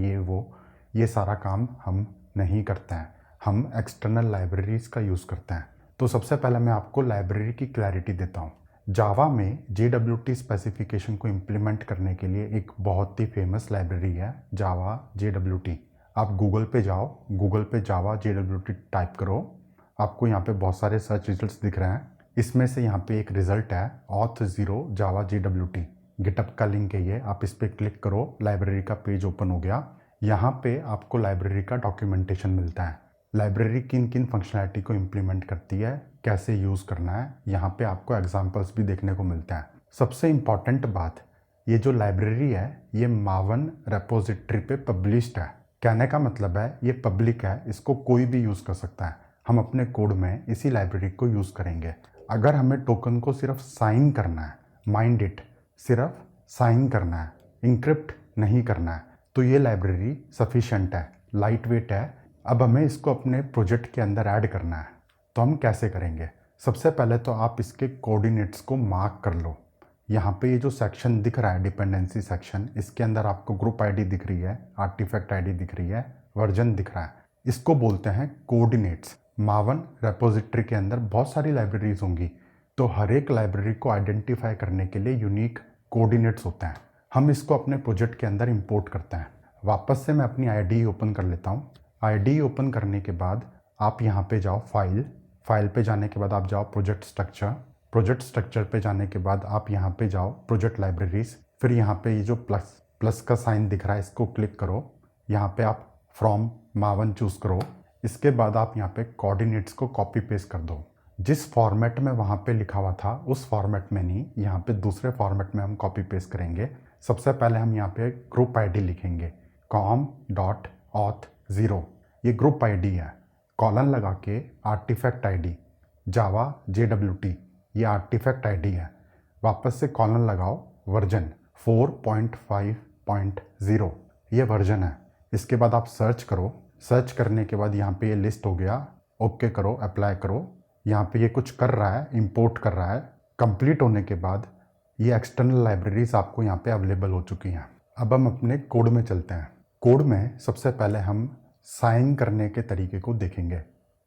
ये सारा काम हम नहीं करते हैं। हम एक्सटर्नल लाइब्रेरीज का यूज़ करते हैं। तो सबसे पहले मैं आपको लाइब्रेरी की क्लैरिटी देता हूँ। जावा में JWT स्पेसिफिकेशन को इम्प्लीमेंट करने के लिए एक बहुत ही फेमस लाइब्रेरी है जावा JWT। आप गूगल पे जाओ, गूगल पे जावा JWT टाइप करो, आपको यहाँ पे बहुत सारे सर्च रिजल्ट्स दिख रहे हैं। इसमें से यहाँ पे एक रिजल्ट है auth0 जावा JWT, गिटअप का लिंक है ये। आप इस पर क्लिक करो, लाइब्रेरी का पेज ओपन हो गया। यहाँ पे आपको लाइब्रेरी का डॉक्यूमेंटेशन मिलता है। लाइब्रेरी किन किन फंक्शनैलिटी को इम्प्लीमेंट करती है, कैसे यूज़ करना है, यहाँ पे आपको एग्जांपल्स भी देखने को मिलते हैं। सबसे इम्पॉर्टेंट बात, ये जो लाइब्रेरी है ये मावन रेपोजिटरी पे पब्लिश्ड है। कहने का मतलब है ये पब्लिक है, इसको कोई भी यूज़ कर सकता है। हम अपने कोड में इसी लाइब्रेरी को यूज़ करेंगे। अगर हमें टोकन को सिर्फ साइन करना है, माइंड इट, सिर्फ साइन करना है, इंक्रिप्ट नहीं करना है, तो ये लाइब्रेरी सफिशेंट है, लाइट वेट है। अब हमें इसको अपने प्रोजेक्ट के अंदर ऐड करना है, तो हम कैसे करेंगे? सबसे पहले तो आप इसके कोऑर्डिनेट्स को मार्क कर लो। यहाँ पे ये जो सेक्शन दिख रहा है, डिपेंडेंसी सेक्शन, इसके अंदर आपको ग्रुप आईडी दिख रही है, आर्टिफैक्ट आईडी दिख रही है, वर्जन दिख रहा है, इसको बोलते हैं कोऑर्डिनेट्स। मावन रेपोजिटरी के अंदर बहुत सारी लाइब्रेरीज होंगी, तो हर एक लाइब्रेरी को आइडेंटिफाई करने के लिए यूनिक कोऑर्डिनेट्स होते हैं। हम इसको अपने प्रोजेक्ट के अंदर इंपोर्ट करते हैं। वापस से मैं अपनी आईडी ओपन कर लेता हूँ। आईडी ओपन करने के बाद आप यहाँ पे जाओ, फाइल पे जाने के बाद आप जाओ प्रोजेक्ट स्ट्रक्चर पे जाने के बाद आप यहाँ पे जाओ प्रोजेक्ट लाइब्रेरीज। फिर यहाँ पे ये जो प्लस का साइन दिख रहा है इसको क्लिक करो। यहाँ पे आप फ्रॉम मावन चूज़ करो। इसके बाद आप यहाँ पे कोऑर्डिनेट्स को कॉपी पेस्ट कर दो। जिस फॉर्मेट में वहाँ पे लिखा हुआ था उस फॉर्मेट में नहीं, यहाँ पे दूसरे फॉर्मेट में हम कॉपी पेस्ट करेंगे। सबसे पहले हम यहाँ पे ग्रुप आईडी लिखेंगे, com.auth0, ये ग्रुप आईडी है। कॉलन लगा के आर्टिफैक्ट आईडी जावा JWT, ये आर्टिफैक्ट आईडी है। वापस से कॉलन लगाओ, वर्जन 4.5.0, ये वर्जन है। इसके बाद आप सर्च करो, सर्च करने के बाद यहाँ पे ये लिस्ट हो गया, ओके करो, अप्लाई करो। यहाँ पे ये कुछ कर रहा है, इंपोर्ट कर रहा है। कंप्लीट होने के बाद ये एक्सटर्नल लाइब्रेरीज आपको यहाँ पे अवेलेबल हो चुकी हैं। अब हम अपने कोड में चलते हैं। कोड में सबसे पहले हम साइन करने के तरीके को देखेंगे।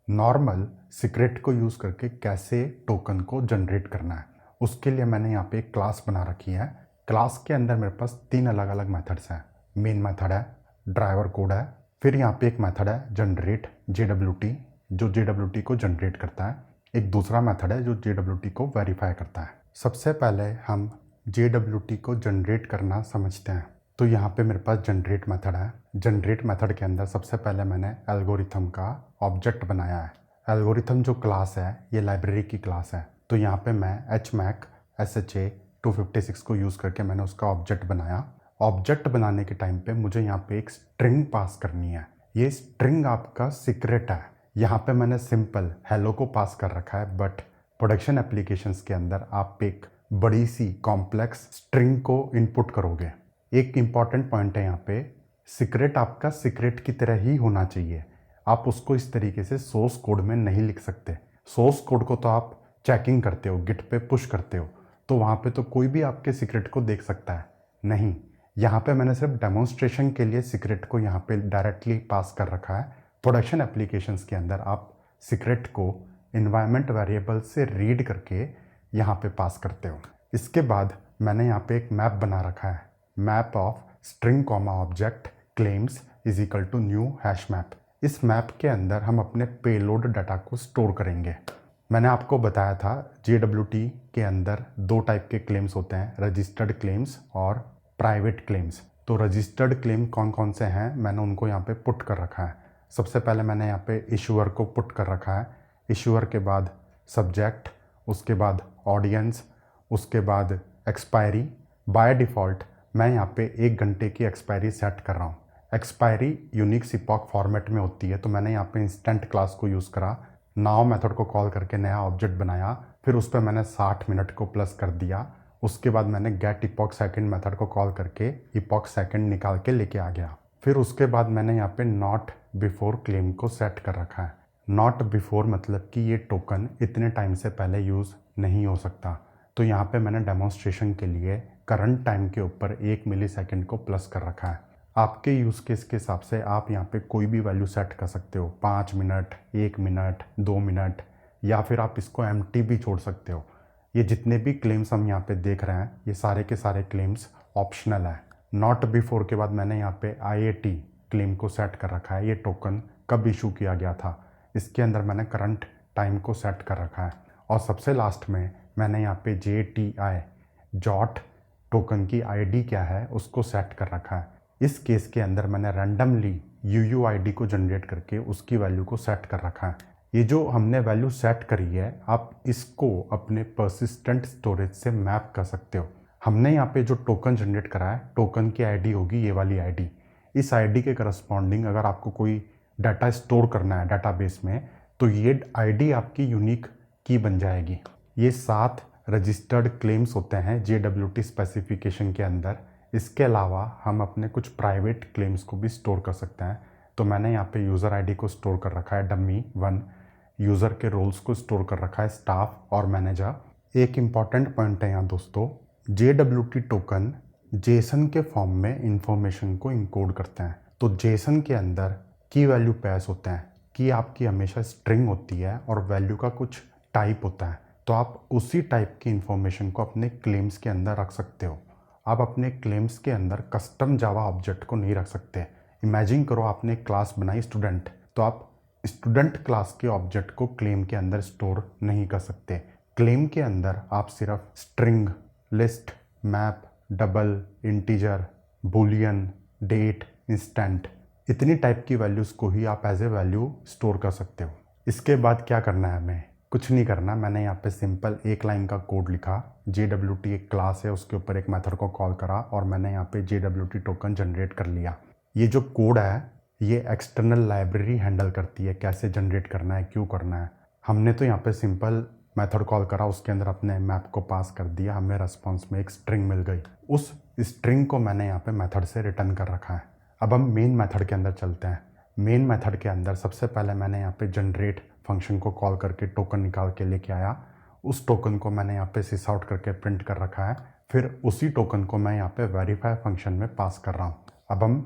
नॉर्मल सीक्रेट को यूज़ करके कैसे टोकन को जनरेट करना है, उसके लिए मैंने यहाँ पे एक क्लास बना रखी है। क्लास के अंदर मेरे पास 3 अलग अलग मेथड्स हैं। मेन मेथड है, ड्राइवर कोड है, फिर यहाँ पे एक मेथड है जनरेट JWT जो JWT को जनरेट करता है, एक दूसरा मेथड है जो JWT को वेरीफाई करता है। सबसे पहले हम JWT को जनरेट करना समझते हैं। तो यहाँ पे मेरे पास जनरेट मेथड है। जनरेट मेथड के अंदर सबसे पहले मैंने एल्गोरिथम का ऑब्जेक्ट बनाया है। एल्गोरिथम जो क्लास है ये लाइब्रेरी की क्लास है। तो यहाँ पे मैं HMAC SHA 256 को यूज़ करके मैंने उसका ऑब्जेक्ट बनाया। ऑब्जेक्ट बनाने के टाइम पे मुझे यहाँ पे एक स्ट्रिंग पास करनी है। ये स्ट्रिंग आपका सीक्रेट है। यहाँ पे मैंने सिंपल हेलो को पास कर रखा है, बट प्रोडक्शन एप्लीकेशंस के अंदर आप एक बड़ी सी कॉम्प्लेक्स स्ट्रिंग को इनपुट करोगे। एक इम्पॉर्टेंट पॉइंट है यहाँ पे, सीक्रेट आपका सीक्रेट की तरह ही होना चाहिए। आप उसको इस तरीके से सोर्स कोड में नहीं लिख सकते। सोर्स कोड को तो आप चेकिंग करते हो, गिट पे पुश करते हो, तो वहाँ पे तो कोई भी आपके सीक्रेट को देख सकता है। नहीं, यहाँ पे मैंने सिर्फ डेमोन्स्ट्रेशन के लिए सीक्रेट को यहाँ पे डायरेक्टली पास कर रखा है। प्रोडक्शन एप्लीकेशंस के अंदर आप सीक्रेट को इन्वायरमेंट वेरिएबल से रीड करके यहाँ पे पास करते हो। इसके बाद मैंने यहाँ पे एक मैप बना रखा है, map of string comma object claims is equal to new hash map. इस मैप के अंदर हम अपने पेलोड डाटा को स्टोर करेंगे। मैंने आपको बताया था JWT के अंदर 2 टाइप के क्लेम्स होते हैं, रजिस्टर्ड क्लेम्स और प्राइवेट क्लेम्स। तो रजिस्टर्ड क्लेम कौन कौन से हैं मैंने उनको यहाँ पे पुट कर रखा है। सबसे पहले मैंने यहाँ पे इशूअर को पुट कर रखा है। इशूअर के बाद सब्जेक्ट, उसके बाद ऑडियंस, उसके बाद एक्सपायरी। बाय डिफ़ॉल्ट मैं यहाँ पे 1 घंटे की एक्सपायरी सेट कर रहा हूँ। एक्सपायरी यूनिक सिपॉक फॉर्मेट में होती है, तो मैंने यहाँ पे इंस्टेंट क्लास को यूज़ करा। नाउ मेथड को कॉल करके नया ऑब्जेक्ट बनाया, फिर उस पर मैंने 60 मिनट को प्लस कर दिया। उसके बाद मैंने गेट इपॉक सेकंड मेथड को कॉल करके इपॉक सेकंड निकाल के लेके आ गया। फिर उसके बाद मैंने यहाँ पे नॉट बिफोर क्लेम को सेट कर रखा है। नॉट बिफोर मतलब कि ये टोकन इतने टाइम से पहले यूज़ नहीं हो सकता। तो यहाँ पे मैंने डेमोन्स्ट्रेशन के लिए करंट टाइम के ऊपर 1 मिलीसेकंड को प्लस कर रखा है। आपके यूज़ केस के हिसाब से आप यहाँ पे कोई भी वैल्यू सेट कर सकते हो, 5 मिनट, 1 मिनट, 2 मिनट, या फिर आप इसको एम्प्टी भी छोड़ सकते हो। ये जितने भी क्लेम्स हम यहाँ पे देख रहे हैं ये सारे के सारे क्लेम्स ऑप्शनल है। नॉट बिफोर के बाद मैंने यहाँ पे IAT क्लेम को सेट कर रखा है। ये टोकन कब इशू किया गया था, इसके अंदर मैंने करंट टाइम को सेट कर रखा है। और सबसे लास्ट में मैंने यहाँ पे JTI जॉट टोकन की ID क्या है उसको सेट कर रखा है। इस केस के अंदर मैंने रैंडमली UUID को जनरेट करके उसकी वैल्यू को सेट कर रखा है। ये जो हमने वैल्यू सेट करी है आप इसको अपने परसिस्टेंट स्टोरेज से मैप कर सकते हो। हमने यहाँ पे जो टोकन जनरेट करा है, टोकन की ID होगी ये वाली ID। इस ID के करस्पॉन्डिंग अगर आपको कोई डाटा स्टोर करना है डाटाबेस में, तो ये ID आपकी यूनिक की बन जाएगी। ये 7 रजिस्टर्ड क्लेम्स होते हैं JWT स्पेसिफिकेशन के अंदर। इसके अलावा हम अपने कुछ प्राइवेट क्लेम्स को भी स्टोर कर सकते हैं। तो मैंने यहाँ पे यूज़र ID को स्टोर कर रखा है डमी 1, यूज़र के रोल्स को स्टोर कर रखा है स्टाफ और मैनेजर। एक इम्पॉर्टेंट पॉइंट है यहाँ दोस्तों, JWT टोकन जेसन के फॉर्म में इंफॉर्मेशन को इनकोड करते हैं। तो जेसन के अंदर की वैल्यू पैस होते हैं। की आपकी हमेशा स्ट्रिंग होती है और वैल्यू का कुछ टाइप होता है। तो आप उसी टाइप की इंफॉर्मेशन को अपने क्लेम्स के अंदर रख सकते हो। आप अपने क्लेम्स के अंदर कस्टम जावा ऑब्जेक्ट को नहीं रख सकते। इमेजिन करो आपने क्लास बनाई स्टूडेंट, तो आप स्टूडेंट क्लास के ऑब्जेक्ट को क्लेम के अंदर स्टोर नहीं कर सकते। क्लेम के अंदर आप सिर्फ string, list, map, double, integer, boolean, date, instant, इतनी टाइप की वैल्यूज़ को ही आप एज ए वैल्यू स्टोर कर सकते हो। इसके बाद क्या करना है हमें? कुछ नहीं करना। मैंने यहाँ पे सिंपल 1 लाइन का कोड लिखा। JWT एक क्लास है, उसके ऊपर एक मेथड को कॉल करा और मैंने यहाँ पे JWT टोकन जनरेट कर लिया। ये जो कोड है ये एक्सटर्नल लाइब्रेरी हैंडल करती है, कैसे जनरेट करना है, क्यों करना है। हमने तो यहाँ पे सिंपल मेथड कॉल करा, उसके अंदर अपने मैप को पास कर दिया, हमें रेस्पॉन्स में एक स्ट्रिंग मिल गई। उस स्ट्रिंग को मैंने यहाँ पे मेथड से रिटर्न कर रखा है। अब हम मेन मेथड के अंदर चलते हैं। मेन मेथड के अंदर सबसे पहले मैंने यहाँ पे जनरेट फंक्शन को कॉल करके टोकन निकाल के लेके आया। उस टोकन को मैंने यहाँ पे सिस आउट करके प्रिंट कर रखा है। फिर उसी टोकन को मैं यहाँ पे वेरीफाई फंक्शन में पास कर रहा हूँ। अब हम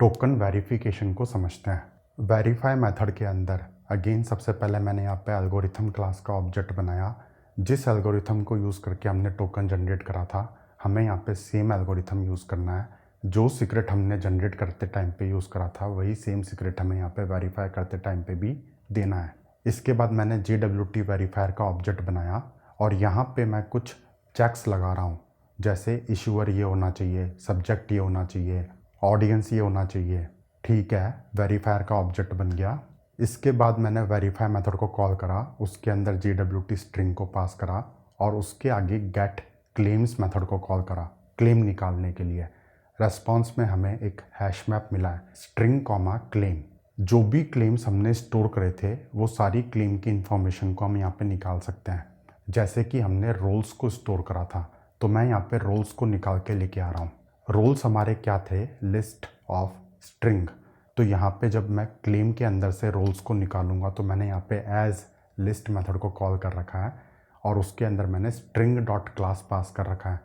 टोकन वेरिफिकेशन को समझते हैं। वेरीफाई मेथड के अंदर अगेन सबसे पहले मैंने यहाँ पे एल्गोरिथम क्लास का ऑब्जेक्ट बनाया। जिस एल्गोरिथम को यूज़ करके हमने टोकन जनरेट करा था, हमें यहाँ पे सेम एल्गोरिथम यूज़ करना है। जो सीक्रेट हमने जनरेट करते टाइम पे यूज़ करा था, वही सेम सीक्रेट हमें यहाँ पे वेरीफाई करते टाइम पे भी देना है। इसके बाद मैंने JWT वेरीफायर का ऑब्जेक्ट बनाया और यहाँ पे मैं कुछ चेक्स लगा रहा हूँ, जैसे इशूअर ये होना चाहिए, सब्जेक्ट ये होना चाहिए, ऑडियंस ये होना चाहिए। ठीक है, वेरीफायर का ऑब्जेक्ट बन गया। इसके बाद मैंने वेरीफाई मेथड को कॉल करा, उसके अंदर JWT स्ट्रिंग को पास करा और उसके आगे गेट क्लेम्स मेथड को कॉल करा क्लेम निकालने के लिए। रेस्पॉन्स में हमें एक हैश मैप मिला है, स्ट्रिंग कॉमा क्लेम। जो भी क्लेम्स हमने स्टोर करे थे, वो सारी क्लेम की इन्फॉर्मेशन को हम यहाँ पे निकाल सकते हैं। जैसे कि हमने रोल्स को स्टोर करा था, तो मैं यहाँ पे रोल्स को निकाल के लेके आ रहा हूँ। रोल्स हमारे क्या थे? List of string. तो यहाँ पे जब मैं क्लेम के अंदर से रोल्स को निकालूंगा, तो मैंने यहाँ पे एज लिस्ट मेथड को कॉल कर रखा है और उसके अंदर मैंने स्ट्रिंग डॉट क्लास पास कर रखा है।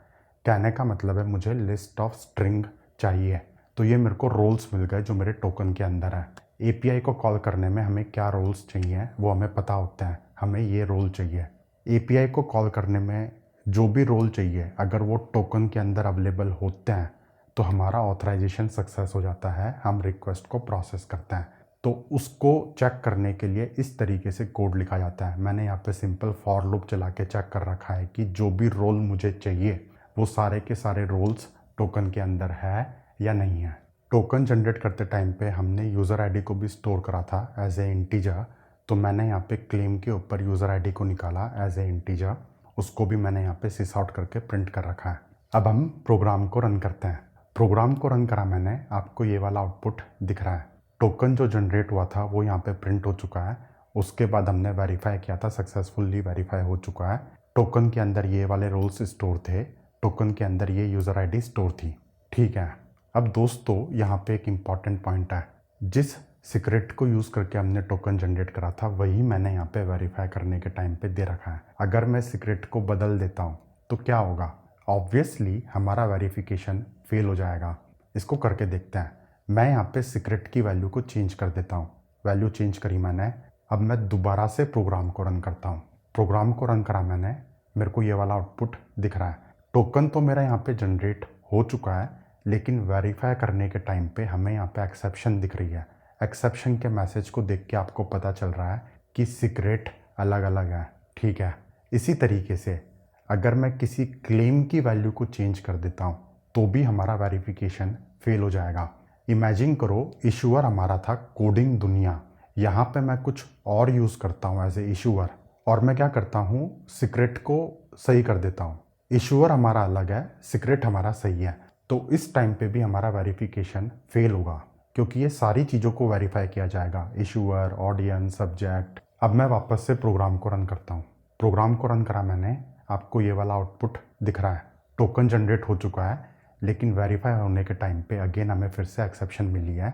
कहने का मतलब है मुझे लिस्ट ऑफ स्ट्रिंग चाहिए, तो ये मेरे को रोल्स मिल गए जो मेरे टोकन के अंदर है। API को कॉल करने में हमें क्या रोल्स चाहिए वो हमें पता होता है, हमें ये रोल चाहिए। API को कॉल करने में जो भी रोल चाहिए, अगर वो टोकन के अंदर अवेलेबल होते हैं तो हमारा ऑथराइजेशन सक्सेस हो जाता है, हम रिक्वेस्ट को प्रोसेस करते हैं। तो उसको चेक करने के लिए इस तरीके से कोड लिखा जाता है। मैंने यहाँ पे सिंपल फॉर लूप चला के चेक कर रखा है कि जो भी रोल मुझे चाहिए वो सारे के सारे रोल्स टोकन के अंदर है या नहीं है। टोकन जनरेट करते टाइम पे हमने यूज़र आईडी को भी स्टोर करा था एज ए इंटीजर, तो मैंने यहाँ पे क्लेम के ऊपर यूज़र आईडी को निकाला एज ए इंटीजर, उसको भी मैंने यहाँ पे सिस आउट करके प्रिंट कर रखा है। अब हम प्रोग्राम को रन करते हैं। प्रोग्राम को रन करा मैंने, आपको ये वाला आउटपुट दिख रहा है। टोकन जो जनरेट हुआ था वो यहाँ पे प्रिंट हो चुका है। उसके बाद हमने वेरीफाई किया था, सक्सेसफुली वेरीफाई हो चुका है। टोकन के अंदर ये वाले रोल्स स्टोर थे, टोकन के अंदर ये यूज़र आईडी स्टोर थी। ठीक है, अब दोस्तों यहाँ पे एक इम्पॉर्टेंट पॉइंट है। जिस सीक्रेट को यूज़ करके हमने टोकन जनरेट करा था, वही मैंने यहाँ पे वेरीफाई करने के टाइम पे दे रखा है। अगर मैं सीक्रेट को बदल देता हूँ तो क्या होगा? ऑब्वियसली हमारा वेरिफिकेशन फेल हो जाएगा। इसको करके देखते हैं। मैं यहाँ पे सीक्रेट की वैल्यू को चेंज कर देता हूँ। वैल्यू चेंज करी मैंने। अब मैं दोबारा से प्रोग्राम को रन करता हूँ। प्रोग्राम को रन करा मैंने, मेरे को ये वाला आउटपुट दिख रहा है। टोकन तो मेरा यहाँ पे जनरेट हो चुका है, लेकिन वेरीफाई करने के टाइम पे हमें यहाँ पे एक्सेप्शन दिख रही है। एक्सेप्शन के मैसेज को देख के आपको पता चल रहा है कि सीक्रेट अलग अलग है। ठीक है, इसी तरीके से अगर मैं किसी क्लेम की वैल्यू को चेंज कर देता हूँ तो भी हमारा वेरिफिकेशन फेल हो जाएगा। इमेजिन करो, इशूअर हमारा था कोडिंग दुनिया, यहाँ पे मैं कुछ और यूज़ करता हूँ एज ए इशूअर, और मैं क्या करता हूँ, सीक्रेट को सही कर देता हूँ। इशूअर हमारा अलग है, सीक्रेट हमारा सही है, तो इस टाइम पे भी हमारा वेरिफिकेशन फेल होगा, क्योंकि ये सारी चीज़ों को वेरीफाई किया जाएगा, इशूअर, ऑडियंस, सब्जेक्ट। अब मैं वापस से प्रोग्राम को रन करता हूँ। प्रोग्राम को रन करा मैंने, आपको ये वाला आउटपुट दिख रहा है। टोकन जनरेट हो चुका है, लेकिन वेरीफाई होने के टाइम पे अगेन हमें फिर से एक्सेप्शन मिली है,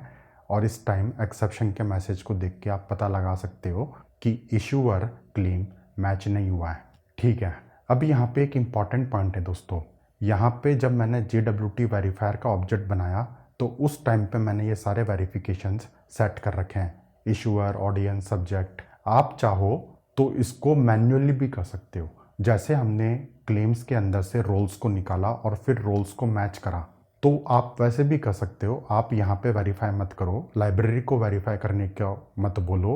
और इस टाइम एक्सेप्शन के मैसेज को देख के आप पता लगा सकते हो कि इशूअर क्लेम मैच नहीं हुआ है। ठीक है, अब यहाँ पे एक इम्पॉर्टेंट पॉइंट है दोस्तों। यहाँ पे जब मैंने JWT वेरीफायर का ऑब्जेक्ट बनाया, तो उस टाइम पे मैंने ये सारे वेरिफिकेशंस सेट कर रखे हैं, इशूअर, ऑडियंस, सब्जेक्ट। आप चाहो तो इसको मैन्युअली भी कर सकते हो। जैसे हमने क्लेम्स के अंदर से रोल्स को निकाला और फिर रोल्स को मैच करा, तो आप वैसे भी कर सकते हो। आप यहाँ पे वेरीफाई मत करो, लाइब्रेरी को वेरीफाई करने का मत बोलो,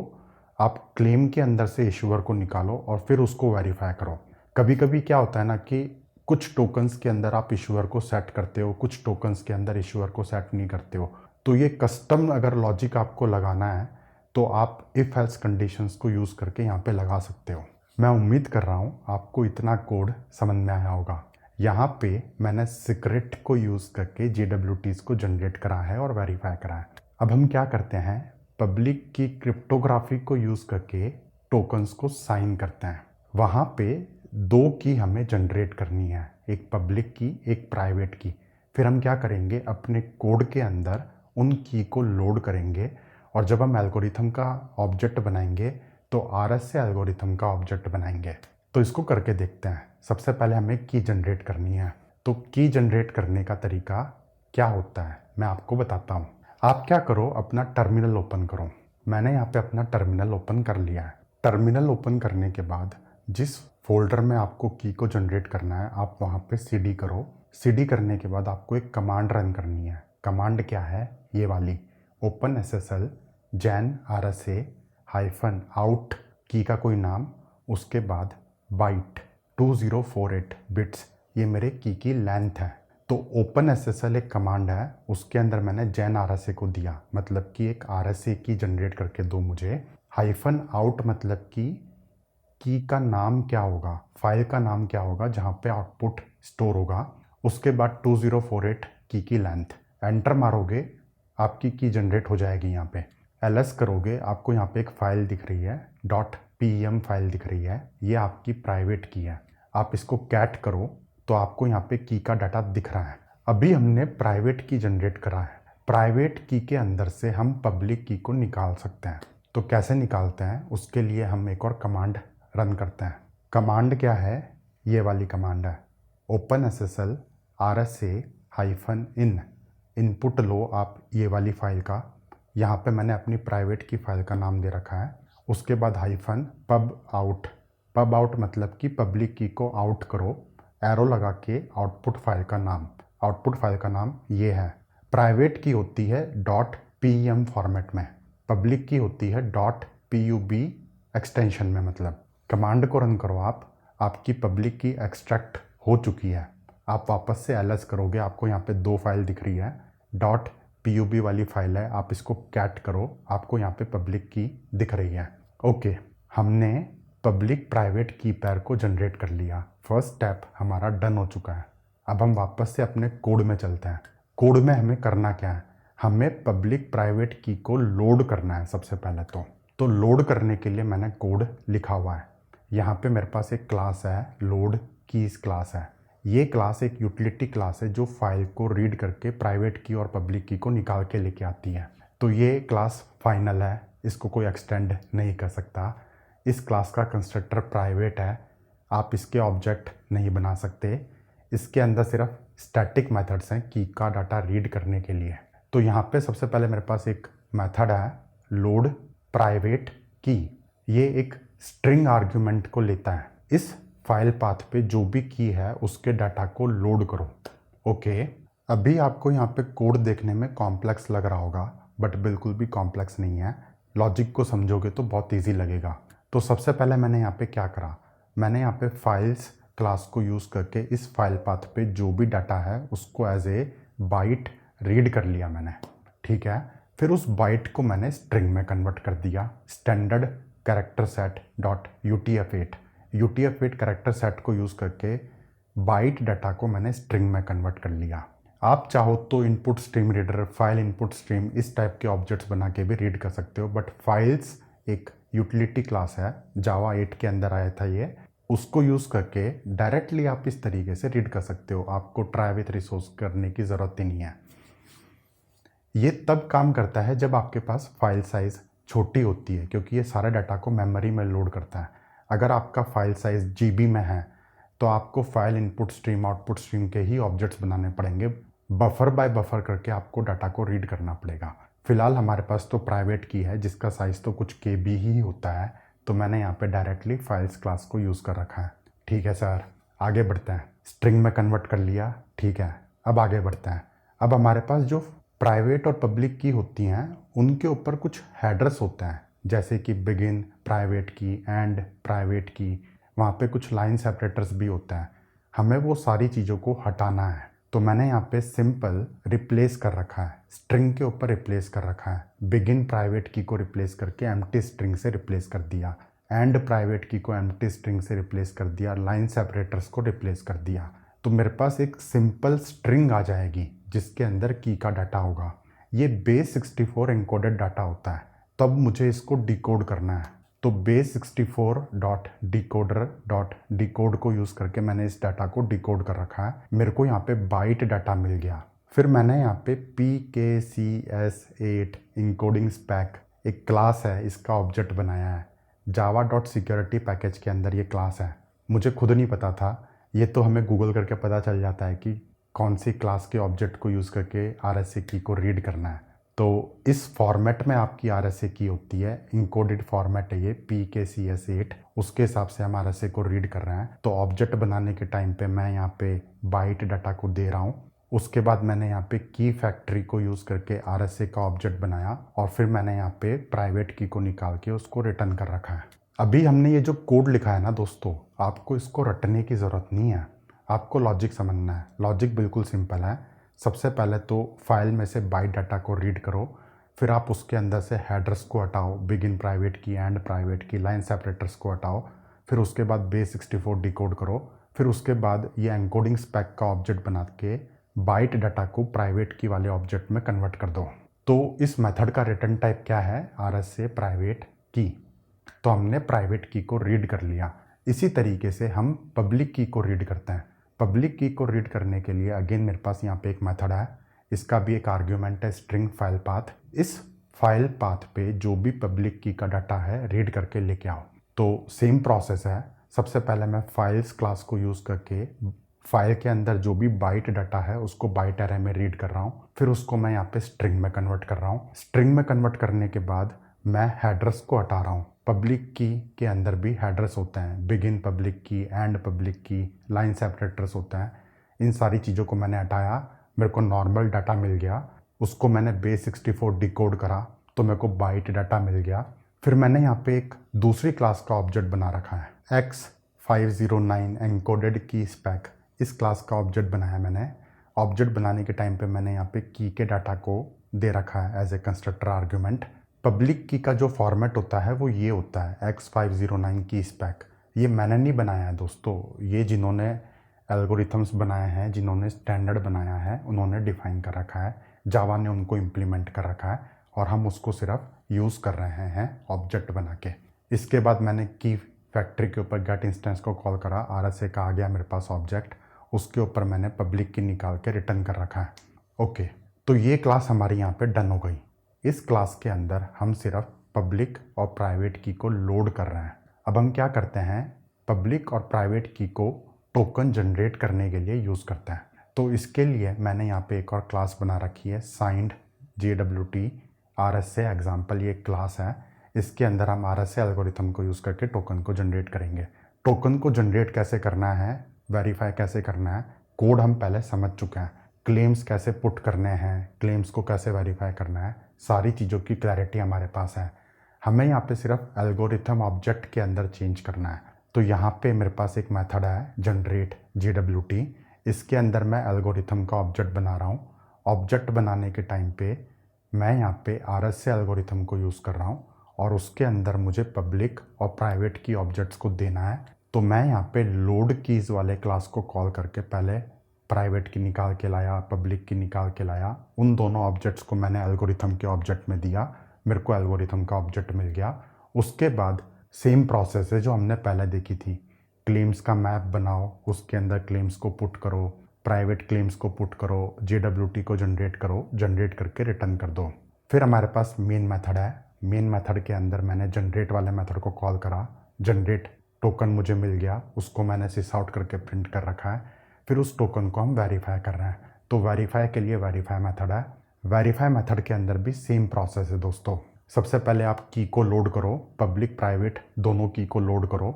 आप क्लेम के अंदर से इशूअर को निकालो और फिर उसको वेरीफाई करो। कभी कभी क्या होता है ना कि कुछ टोकन्स के अंदर आप इशूअर को सेट करते हो, कुछ टोकन्स के अंदर इशूअर को सेट नहीं करते हो, तो ये कस्टम अगर लॉजिक आपको लगाना है तो आप इफ एल्स कंडीशंस को यूज़ करके यहाँ पे लगा सकते हो। मैं उम्मीद कर रहा हूँ आपको इतना कोड समझ में आया होगा। यहाँ पे मैंने सीक्रेट को यूज़ करके JWTs को जनरेट करा है और वेरीफाई करा है। अब हम क्या करते हैं, पब्लिक की क्रिप्टोग्राफी को यूज़ करके टोकन्स को साइन करते हैं। वहाँ पे दो की हमें जनरेट करनी है, एक पब्लिक की, एक प्राइवेट की। फिर हम क्या करेंगे, अपने कोड के अंदर उन की को लोड करेंगे, और जब हम एल्गोरिथम का ऑब्जेक्ट बनाएंगे तो RS से एल्गोरिथम का ऑब्जेक्ट बनाएंगे। तो इसको करके देखते हैं। सबसे पहले हमें की जनरेट करनी है। तो की जनरेट करने का तरीका क्या होता है मैं आपको बताता हूँ। आप क्या करो, अपना टर्मिनल ओपन करो। मैंने यहाँ पे अपना टर्मिनल ओपन कर लिया है। टर्मिनल ओपन करने के बाद जिस फोल्डर में आपको की को जनरेट करना है आप वहाँ पे cd करो। cd करने के बाद आपको एक कमांड रन करनी है। कमांड क्या है? ये वाली open SSL Jain RSA -out की का कोई नाम, उसके बाद बाइट 2048 बिट्स, ये मेरे की लेंथ है। तो ओपन SSL एक कमांड है, उसके अंदर मैंने जैन RSA को दिया, मतलब कि एक RSA की जनरेट करके दो मुझे। -out मतलब कि की का नाम क्या होगा, फाइल का नाम क्या होगा जहाँ पे आउटपुट स्टोर होगा। उसके बाद 2048 की लेंथ, एंटर मारोगे आपकी की जनरेट हो जाएगी। यहाँ पे ls करोगे, आपको यहाँ पे एक फाइल दिख रही है, .pem फाइल दिख रही है, ये आपकी प्राइवेट की है। आप इसको कैट करो तो आपको यहाँ पे की का डाटा दिख रहा है। अभी हमने प्राइवेट की जनरेट करा है। प्राइवेट की के अंदर से हम पब्लिक की को निकाल सकते हैं। तो कैसे निकालते हैं, उसके लिए हम एक और कमांड रन करते हैं। कमांड क्या है? ये वाली कमांड है, open SSL RSA -in। Input low आप ये वाली फाइल का, यहाँ पे मैंने अपनी प्राइवेट की फाइल का नाम दे रखा है। उसके बाद -pub out मतलब कि पब्लिक की को आउट करो, एरो लगा के आउटपुट फाइल का नाम। आउटपुट फाइल का नाम ये है। प्राइवेट की होती है .pem फॉर्मेट में, पब्लिक की होती है .pub एक्सटेंशन में। मतलब कमांड को रन करो आप, आपकी पब्लिक की एक्सट्रैक्ट हो चुकी है। आप वापस से ls करोगे, आपको यहाँ पे दो फाइल दिख रही है, .pub वाली फाइल है, आप इसको कैट करो, आपको यहाँ पे पब्लिक की दिख रही है। ओके, हमने पब्लिक प्राइवेट की पेयर को जनरेट कर लिया। फर्स्ट स्टेप हमारा डन हो चुका है। अब हम वापस से अपने कोड में चलते हैं। कोड में हमें करना क्या है? हमें पब्लिक प्राइवेट की को लोड करना है सबसे पहले। तो लोड करने के लिए मैंने कोड लिखा हुआ है। यहाँ पे मेरे पास एक क्लास है, लोड कीज क्लास है। ये क्लास एक यूटिलिटी क्लास है जो फाइल को रीड करके प्राइवेट की और पब्लिक की को निकाल के लेके आती है। तो ये क्लास फाइनल है, इसको कोई एक्सटेंड नहीं कर सकता। इस क्लास का कंस्ट्रक्टर प्राइवेट है, आप इसके ऑब्जेक्ट नहीं बना सकते। इसके अंदर सिर्फ स्टैटिक मेथड्स हैं की का डाटा रीड करने के लिए। तो यहाँ पे सबसे पहले मेरे पास एक मेथड है लोड प्राइवेट की। ये एक स्ट्रिंग आर्ग्यूमेंट को लेता है। इस फाइल पाथ पे जो भी की है उसके डाटा को लोड करो। ओके, अभी आपको यहाँ पे कोड देखने में कॉम्प्लेक्स लग रहा होगा, बट बिल्कुल भी कॉम्प्लेक्स नहीं है। लॉजिक को समझोगे तो बहुत ईजी लगेगा। तो सबसे पहले मैंने यहाँ पे क्या करा, मैंने यहाँ पे फाइल्स क्लास को यूज़ करके इस फाइल पाथ पे जो भी डाटा है उसको एज ए बाइट रीड कर लिया मैंने। ठीक है, फिर उस बाइट को मैंने स्ट्रिंग में कन्वर्ट कर दिया। Standard character set UTF-8 character set को यूज़ करके बाइट डाटा को मैंने स्ट्रिंग में कन्वर्ट कर लिया। आप चाहो तो input stream reader, file input stream, इस टाइप के ऑब्जेक्ट्स बना के भी रीड कर सकते हो, बट फाइल्स एक यूटिलिटी क्लास है, जावा 8 के अंदर आया था ये, उसको यूज़ करके डायरेक्टली आप इस तरीके से रीड कर सकते हो। आपको ट्राई विथ रिसोर्स करने की ज़रूरत ही नहीं है। ये तब काम करता है जब आपके पास फाइल साइज़ छोटी होती है, क्योंकि ये सारा डाटा को मेमोरी में लोड करता है। अगर आपका फाइल साइज़ GB में है तो आपको file input stream output stream के ही ऑब्जेक्ट्स बनाने पड़ेंगे, बफर बाय बफर करके आपको डाटा को रीड करना पड़ेगा। फिलहाल हमारे पास तो प्राइवेट की है जिसका साइज़ तो कुछ KB ही होता है, तो मैंने यहाँ पे डायरेक्टली फाइल्स क्लास को यूज़ कर रखा है। ठीक है सर, आगे बढ़ते हैं। स्ट्रिंग में कन्वर्ट कर लिया, ठीक है, अब आगे बढ़ते हैं। अब हमारे पास जो प्राइवेट और पब्लिक की होती हैं उनके ऊपर कुछ हेडर्स होते हैं, जैसे कि बिगिन प्राइवेट की, एंड प्राइवेट की, वहाँ पे कुछ लाइन सेपरेटर्स भी होते हैं। हमें वो सारी चीज़ों को हटाना है, तो मैंने यहाँ पे सिंपल रिप्लेस कर रखा है, स्ट्रिंग के ऊपर रिप्लेस कर रखा है। बिगिन प्राइवेट की को रिप्लेस करके एम्प्टी स्ट्रिंग से रिप्लेस कर दिया, एंड प्राइवेट की को एम्प्टी स्ट्रिंग से रिप्लेस कर दिया, लाइन सेपरेटर्स को रिप्लेस कर दिया। तो मेरे पास एक सिंपल स्ट्रिंग आ जाएगी जिसके अंदर की का डाटा होगा। ये बेस 64 एन्कोडेड डाटा होता है, तब मुझे इसको डिकोड करना है। तो base 64 dot decoder dot decode को यूज़ करके मैंने इस डाटा को डिकोड कर रखा है। मेरे को यहाँ पे बाइट डाटा मिल गया। फिर मैंने यहाँ पे PKCS8 इनकोडिंग स्पैक एक क्लास है, इसका ऑब्जेक्ट बनाया है। java.security पैकेज के अंदर ये क्लास है। मुझे खुद नहीं पता था, ये तो हमें गूगल करके पता चल जाता है कि कौन सी क्लास के ऑब्जेक्ट को यूज़ करके RSA की को रीड करना है। तो इस फॉर्मेट में आपकी RSA की होती है, इनकोडेड फॉर्मेट है ये PKCS8, उसके हिसाब से हम RSA को रीड कर रहे हैं। तो ऑब्जेक्ट बनाने के टाइम पे मैं यहाँ पे बाइट डाटा को दे रहा हूँ, उसके बाद मैंने यहाँ पे की फैक्ट्री को यूज़ करके RSA का ऑब्जेक्ट बनाया और फिर मैंने यहाँ पे प्राइवेट की को निकाल के उसको रिटर्न कर रखा है। अभी हमने ये जो कोड लिखा है ना दोस्तों, आपको इसको रटने की ज़रूरत नहीं है, आपको लॉजिक समझना है। लॉजिक बिल्कुल सिंपल है। सबसे पहले तो फाइल में से बाइट डाटा को रीड करो, फिर आप उसके अंदर से हेडर्स को हटाओ, बिगिन प्राइवेट की, एंड प्राइवेट की, लाइन सेपरेटर्स को हटाओ, फिर उसके बाद base64 डिकोड करो, फिर उसके बाद ये एनकोडिंग स्पेक का ऑब्जेक्ट बना के बाइट डाटा को प्राइवेट की वाले ऑब्जेक्ट में कन्वर्ट कर दो। तो इस मेथड का रिटर्न टाइप क्या है? RSA प्राइवेट की। तो हमने प्राइवेट की को रीड कर लिया। इसी तरीके से हम पब्लिक की को रीड करते हैं। पब्लिक की को रीड करने के लिए अगेन मेरे पास यहाँ पे एक मेथड है, इसका भी एक आर्ग्यूमेंट है स्ट्रिंग फाइल पाथ। इस फाइल पाथ पे जो भी पब्लिक की का डाटा है रीड करके लेके आओ। तो सेम प्रोसेस है। सबसे पहले मैं फाइल्स क्लास को यूज़ करके फाइल के अंदर जो भी बाइट डाटा है उसको बाइट अरे में रीड कर रहा हूँ, फिर उसको मैं यहाँ पे स्ट्रिंग में कन्वर्ट कर रहा हूँ। स्ट्रिंग में कन्वर्ट करने के बाद मैं हेडर्स को हटा रहा हूँ। पब्लिक की के अंदर भी हेडर्स होते हैं, बिगिन पब्लिक की, एंड पब्लिक की, लाइन सेपरेटर्स होते हैं। इन सारी चीज़ों को मैंने हटाया, मेरे को नॉर्मल डाटा मिल गया, उसको मैंने base64 डिकोड करा तो मेरे को बाइट डाटा मिल गया। फिर मैंने यहाँ पे एक दूसरी क्लास का ऑब्जेक्ट बना रखा है X509 एनकोडेड की स्पेक। इस क्लास का ऑब्जेक्ट बनाया मैंने। ऑब्जेक्ट बनाने के टाइम पे मैंने यहाँ पे की के डाटा को दे रखा है as a constructor argument. Public key का जो फॉर्मेट होता है वो ये होता है X509 की स्पेक। ये मैंने नहीं बनाया है दोस्तों, ये जिन्होंने एल्गोरिथम्स बनाए हैं, जिन्होंने स्टैंडर्ड बनाया है, उन्होंने डिफाइन कर रखा है, जावा ने उनको इम्प्लीमेंट कर रखा है और हम उसको सिर्फ यूज़ कर रहे हैं ऑब्जेक्ट बना के। इसके बाद मैंने की फैक्ट्री के ऊपर गेट इंस्टेंस को कॉल करा, RSA का आ गया मेरे पास ऑब्जेक्ट, उसके ऊपर मैंने पब्लिक की निकाल के रिटर्न कर रखा है। ओके, तो ये क्लास हमारी यहाँ पे डन हो गई। इस क्लास के अंदर हम सिर्फ पब्लिक और प्राइवेट की को लोड कर रहे हैं। अब हम क्या करते हैं, पब्लिक और प्राइवेट की को टोकन जनरेट करने के लिए यूज़ करते हैं। तो इसके लिए मैंने यहाँ पे एक और क्लास बना रखी है साइंड JWT RSA एग्जाम्पल। ये क्लास है, इसके अंदर हम RSA एल्गोरिथम को यूज़ करके टोकन को जनरेट करेंगे। टोकन को जनरेट कैसे करना है, वेरीफाई कैसे करना है, कोड हम पहले समझ चुके हैं। क्लेम्स कैसे पुट करने हैं, क्लेम्स को कैसे वेरीफाई करना है, सारी चीज़ों की क्लैरिटी हमारे पास है। हमें यहाँ पे सिर्फ एल्गोरिथम ऑब्जेक्ट के अंदर चेंज करना है। तो यहाँ पे मेरे पास एक मेथड है जनरेट JWT, इसके अंदर मैं एल्गोरिथम का ऑब्जेक्ट बना रहा हूँ। ऑब्जेक्ट बनाने के टाइम पे मैं यहाँ पे RSA एल्गोरिथम को यूज़ कर रहा हूँ और उसके अंदर मुझे पब्लिक और प्राइवेट की ऑब्जेक्ट्स को देना है। तो मैं यहाँ पे लोड कीज़ वाले क्लास को कॉल करके पहले प्राइवेट की निकाल के लाया, पब्लिक की निकाल के लाया, उन दोनों ऑब्जेक्ट्स को मैंने एल्गोरिथम के ऑब्जेक्ट में दिया, मेरे को एल्गोरिथम का ऑब्जेक्ट मिल गया। उसके बाद सेम प्रोसेस है जो हमने पहले देखी थी, क्लेम्स का मैप बनाओ, उसके अंदर क्लेम्स को पुट करो, प्राइवेट क्लेम्स को पुट करो, JWT को जनरेट करो, जनरेट करके रिटर्न कर दो। फिर हमारे पास मेन मेथड है, मेन मेथड के अंदर मैंने जनरेट वाले मेथड को कॉल करा, जनरेट टोकन मुझे मिल गया, उसको मैंने सिस आउट करके प्रिंट कर रखा है। फिर उस टोकन को हम वेरीफाई कर रहे हैं। तो वेरीफाई के लिए वेरीफाई मेथड है। वेरीफाई मेथड के अंदर भी सेम प्रोसेस है दोस्तों। सबसे पहले आप की को लोड करो, पब्लिक प्राइवेट दोनों की को लोड करो,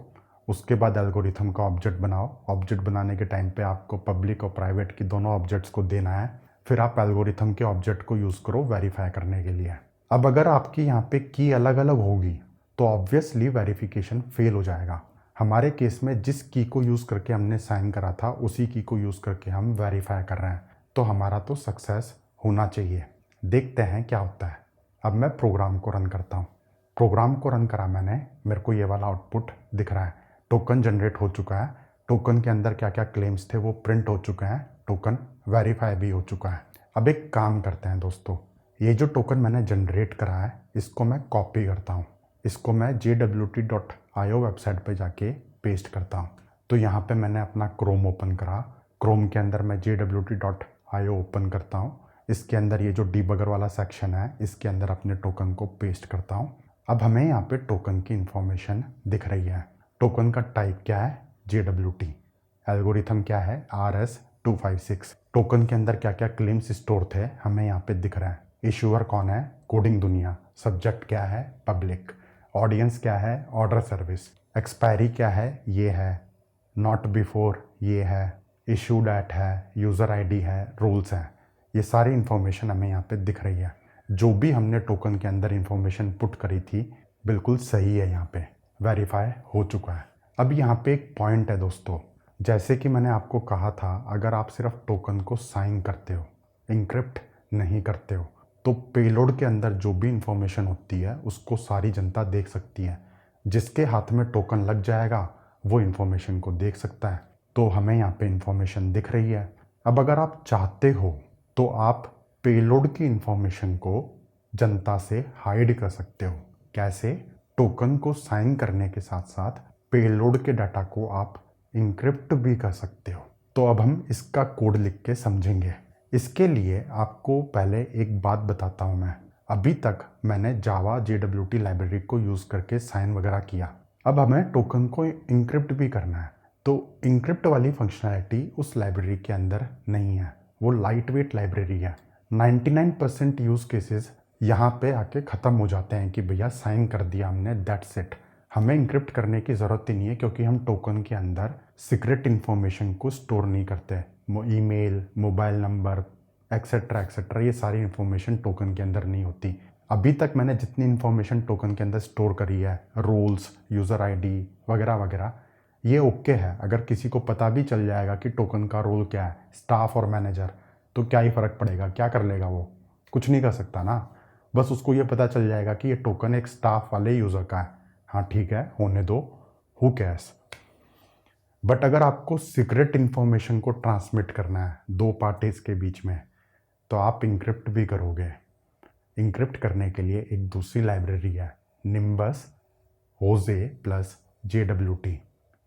उसके बाद एल्गोरिथम का ऑब्जेक्ट बनाओ। ऑब्जेक्ट बनाने के टाइम पे आपको पब्लिक और प्राइवेट की दोनों ऑब्जेक्ट्स को देना है। फिर आप एल्गोरिथम के ऑब्जेक्ट को यूज़ करो वेरीफाई करने के लिए। अब अगर आपकी यहाँ पे की अलग अलग होगी तो ऑब्वियसली वेरिफिकेशन फेल हो जाएगा। हमारे केस में जिस की को यूज़ करके हमने साइन करा था उसी की को यूज़ करके हम वेरीफाई कर रहे हैं, तो हमारा तो सक्सेस होना चाहिए। देखते हैं क्या होता है। अब मैं प्रोग्राम को रन करता हूँ। प्रोग्राम को रन करा मैंने, मेरे को ये वाला आउटपुट दिख रहा है, टोकन जनरेट हो चुका है, टोकन के अंदर क्या क्या क्लेम्स थे वो प्रिंट हो चुके हैं, टोकन वेरीफाई भी हो चुका है। अब एक काम करते हैं दोस्तों, ये जो टोकन मैंने जनरेट करा है इसको मैं कॉपी करता हूँ, इसको मैं jwt.io वेबसाइट पे जाके पेस्ट करता हूँ। तो यहाँ पे मैंने अपना क्रोम ओपन करा, क्रोम के अंदर मैं jwt.io ओपन करता हूँ। इसके अंदर ये जो डीबगर वाला सेक्शन है इसके अंदर अपने टोकन को पेस्ट करता हूँ। अब हमें यहाँ पे टोकन की इंफॉर्मेशन दिख रही है। टोकन का टाइप क्या है, JWT, एल्गोरिथम क्या है, RS256। टोकन के अंदर क्या क्या क्लेम्स स्टोर थे हमें यहाँ पे दिख रहा है। इशूअर कौन है, कोडिंग दुनिया। सब्जेक्ट क्या है, पब्लिक। ऑडियंस क्या है, ऑर्डर सर्विस। एक्सपायरी क्या है, ये है। नॉट बिफोर ये है। इशूड एट है, यूज़र आईडी है, रूल्स हैं। ये सारी इन्फॉर्मेशन हमें यहाँ पे दिख रही है। जो भी हमने टोकन के अंदर इन्फॉर्मेशन पुट करी थी बिल्कुल सही है, यहाँ पे वेरीफाई हो चुका है। अब यहाँ पे एक पॉइंट है दोस्तों, जैसे कि मैंने आपको कहा था, अगर आप सिर्फ टोकन को साइन करते हो, इंक्रिप्ट नहीं करते हो, तो पेलोड के अंदर जो भी इंफॉर्मेशन होती है उसको सारी जनता देख सकती है। जिसके हाथ में टोकन लग जाएगा वो इन्फॉर्मेशन को देख सकता है। तो हमें यहाँ पे इन्फॉर्मेशन दिख रही है। अब अगर आप चाहते हो तो आप पेलोड की इन्फॉर्मेशन को जनता से हाइड कर सकते हो। कैसे? टोकन को साइन करने के साथ साथ पेलोड के डाटा को आप इंक्रिप्ट भी कर सकते हो। तो अब हम इसका कोड लिख के समझेंगे। इसके लिए आपको पहले एक बात बताता हूँ मैं। अभी तक मैंने जावा JWT लाइब्रेरी को यूज़ करके साइन वगैरह किया। अब हमें टोकन को इंक्रिप्ट भी करना है। तो इंक्रिप्ट वाली फंक्शनैलिटी उस लाइब्रेरी के अंदर नहीं है, वो लाइट वेट लाइब्रेरी है। 99% यूज़ केसेस यहाँ पे आके ख़त्म हो जाते हैं कि भैया साइन कर दिया हमने, दैट्स इट। हमें इंक्रिप्ट करने की ज़रूरत ही नहीं है, क्योंकि हम टोकन के अंदर सीक्रेट इन्फॉर्मेशन को स्टोर नहीं करते। Email, mobile number, etcetera etcetera, ये सारी इन्फॉर्मेशन टोकन के अंदर नहीं होती। अभी तक मैंने जितनी इन्फॉर्मेशन टोकन के अंदर स्टोर करी है, रोल्स, यूज़र आईडी वगैरह वगैरह, ये ओके है। अगर किसी को पता भी चल जाएगा कि टोकन का रोल क्या है, स्टाफ और मैनेजर, तो क्या ही फ़र्क पड़ेगा, क्या कर लेगा वो? कुछ नहीं कर सकता ना। बस उसको ये पता चल जाएगा कि ये टोकन एक स्टाफ वाले यूज़र का है। हाँ ठीक है, होने दो, हु कैर्स। बट अगर आपको सीक्रेट इन्फॉर्मेशन को ट्रांसमिट करना है दो पार्टीज़ के बीच में, तो आप इंक्रिप्ट भी करोगे। इंक्रिप्ट करने के लिए एक दूसरी लाइब्रेरी है, निम्बस ओजे प्लस JWT।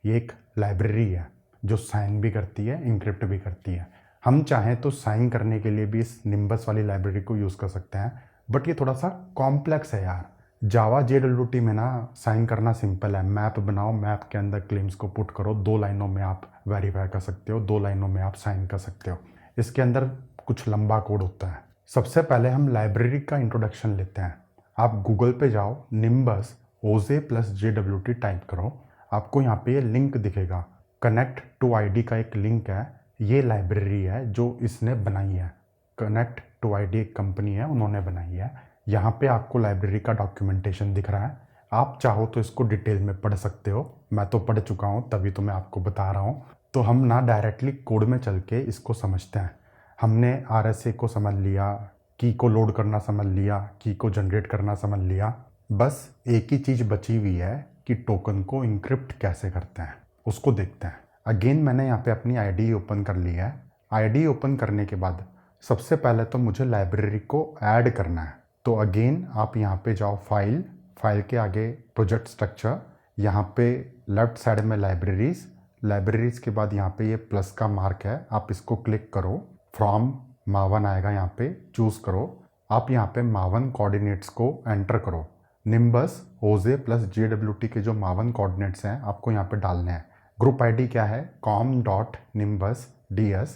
ये एक लाइब्रेरी है जो साइन भी करती है, इंक्रिप्ट भी करती है। हम चाहें तो साइन करने के लिए भी इस निम्बस वाली लाइब्रेरी को यूज़ कर सकते हैं, बट ये थोड़ा सा कॉम्प्लेक्स है यार। जावा JWT में ना साइन करना सिंपल है। मैप बनाओ, मैप के अंदर क्लेम्स को पुट करो, 2 लाइनों में आप वेरीफाई कर सकते हो, 2 लाइनों में आप साइन कर सकते हो। इसके अंदर कुछ लंबा कोड होता है। सबसे पहले हम लाइब्रेरी का इंट्रोडक्शन लेते हैं। आप गूगल पे जाओ, निम्बस ओजे प्लस JWT टाइप करो, आपको यहाँ पे ये लिंक दिखेगा। कनेक्ट टू आईडी का एक लिंक है, ये लाइब्रेरी है जो इसने बनाई है। कनेक्ट टू आईडी एक कंपनी है, उन्होंने बनाई है। यहाँ पे आपको लाइब्रेरी का डॉक्यूमेंटेशन दिख रहा है। आप चाहो तो इसको डिटेल में पढ़ सकते हो, मैं तो पढ़ चुका हूँ तभी तो मैं आपको बता रहा हूँ। तो हम ना डायरेक्टली कोड में चल के इसको समझते हैं। हमने RSA को समझ लिया, की को लोड करना समझ लिया, की को जनरेट करना समझ लिया। बस एक ही चीज़ बची हुई है कि टोकन को इंक्रिप्ट कैसे करते हैं, उसको देखते हैं। अगेन मैंने यहाँ पे अपनी आईडी ओपन कर ली है। आईडी ओपन करने के बाद सबसे पहले तो मुझे लाइब्रेरी को ऐड करना है। तो अगेन आप यहाँ पे जाओ, फाइल के आगे प्रोजेक्ट स्ट्रक्चर, यहाँ पे लेफ्ट साइड में लाइब्रेरीज के बाद यहाँ पे ये प्लस का मार्क है, आप इसको क्लिक करो। फ्रॉम मावन आएगा, यहाँ पे चूज़ करो। आप यहाँ पे मावन कोऑर्डिनेट्स को एंटर करो। निम्बस ओजे प्लस JWT के जो मावन कोऑर्डिनेट्स हैं आपको यहाँ पे डालने हैं। ग्रुप आईडी क्या है, com.nimbus.ds,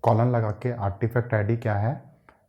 कॉलन लगा के आर्टिफैक्ट आईडी क्या है,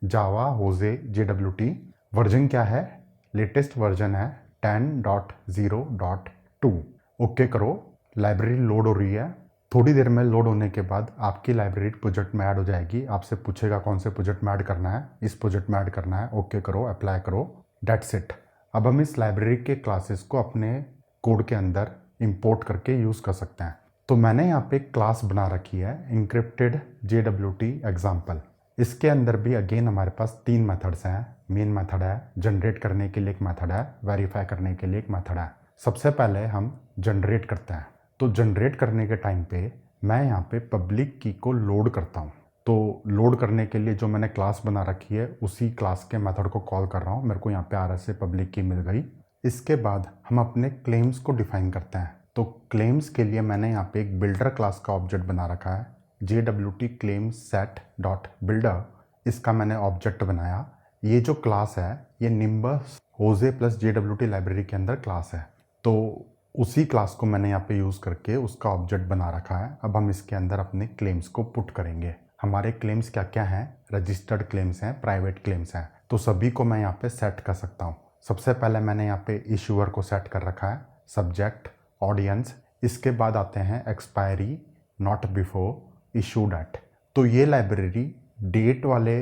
जावा ओजे JWT। वर्जन क्या है, लेटेस्ट वर्जन है 10.0.2। ओके करो। लाइब्रेरी लोड हो रही है। थोड़ी देर में लोड होने के बाद आपकी लाइब्रेरी प्रोजेक्ट में ऐड हो जाएगी। आपसे पूछेगा कौन से प्रोजेक्ट में ऐड करना है, इस प्रोजेक्ट में ऐड करना है। ओके करो, अप्लाई करो, दैट्स इट। अब हम इस लाइब्रेरी के क्लासेस को अपने कोड के अंदर इंपोर्ट करके यूज़ कर सकते हैं। तो मैंने यहाँ पे एक क्लास बना रखी है, इंक्रिप्टेड JWT एग्जाम्पल। इसके अंदर भी अगेन हमारे पास 3 मेथड्स हैं। मेन मेथड है, जनरेट करने के लिए एक मेथड है, वेरीफाई करने के लिए एक मेथड है। सबसे पहले हम जनरेट करते हैं। तो जनरेट करने के टाइम पे मैं यहाँ पे पब्लिक की को लोड करता हूँ। तो लोड करने के लिए जो मैंने क्लास बना रखी है उसी क्लास के मेथड को कॉल कर रहा हूँ। मेरे को यहाँ पे RSA पब्लिक की मिल गई। इसके बाद हम अपने क्लेम्स को डिफाइन करते हैं। तो क्लेम्स के लिए मैंने यहाँ पे एक बिल्डर क्लास का ऑब्जेक्ट बना रखा है, JWT claim set dot builder. इसका मैंने ऑब्जेक्ट बनाया। ये जो क्लास है ये निम्बस ओजे प्लस JWT लाइब्रेरी के अंदर क्लास है। तो उसी क्लास को मैंने यहाँ पे यूज़ करके उसका ऑब्जेक्ट बना रखा है। अब हम इसके अंदर अपने क्लेम्स को पुट करेंगे। हमारे क्लेम्स क्या क्या हैं, रजिस्टर्ड क्लेम्स हैं, प्राइवेट क्लेम्स हैं। तो सभी को मैं यहाँ पे सेट कर सकता हूँ। सबसे पहले मैंने यहाँ पे इशूअर को सेट कर रखा है, सब्जेक्ट, ऑडियंस। इसके बाद आते हैं expiry, not before, issued at. तो ये लाइब्रेरी डेट वाले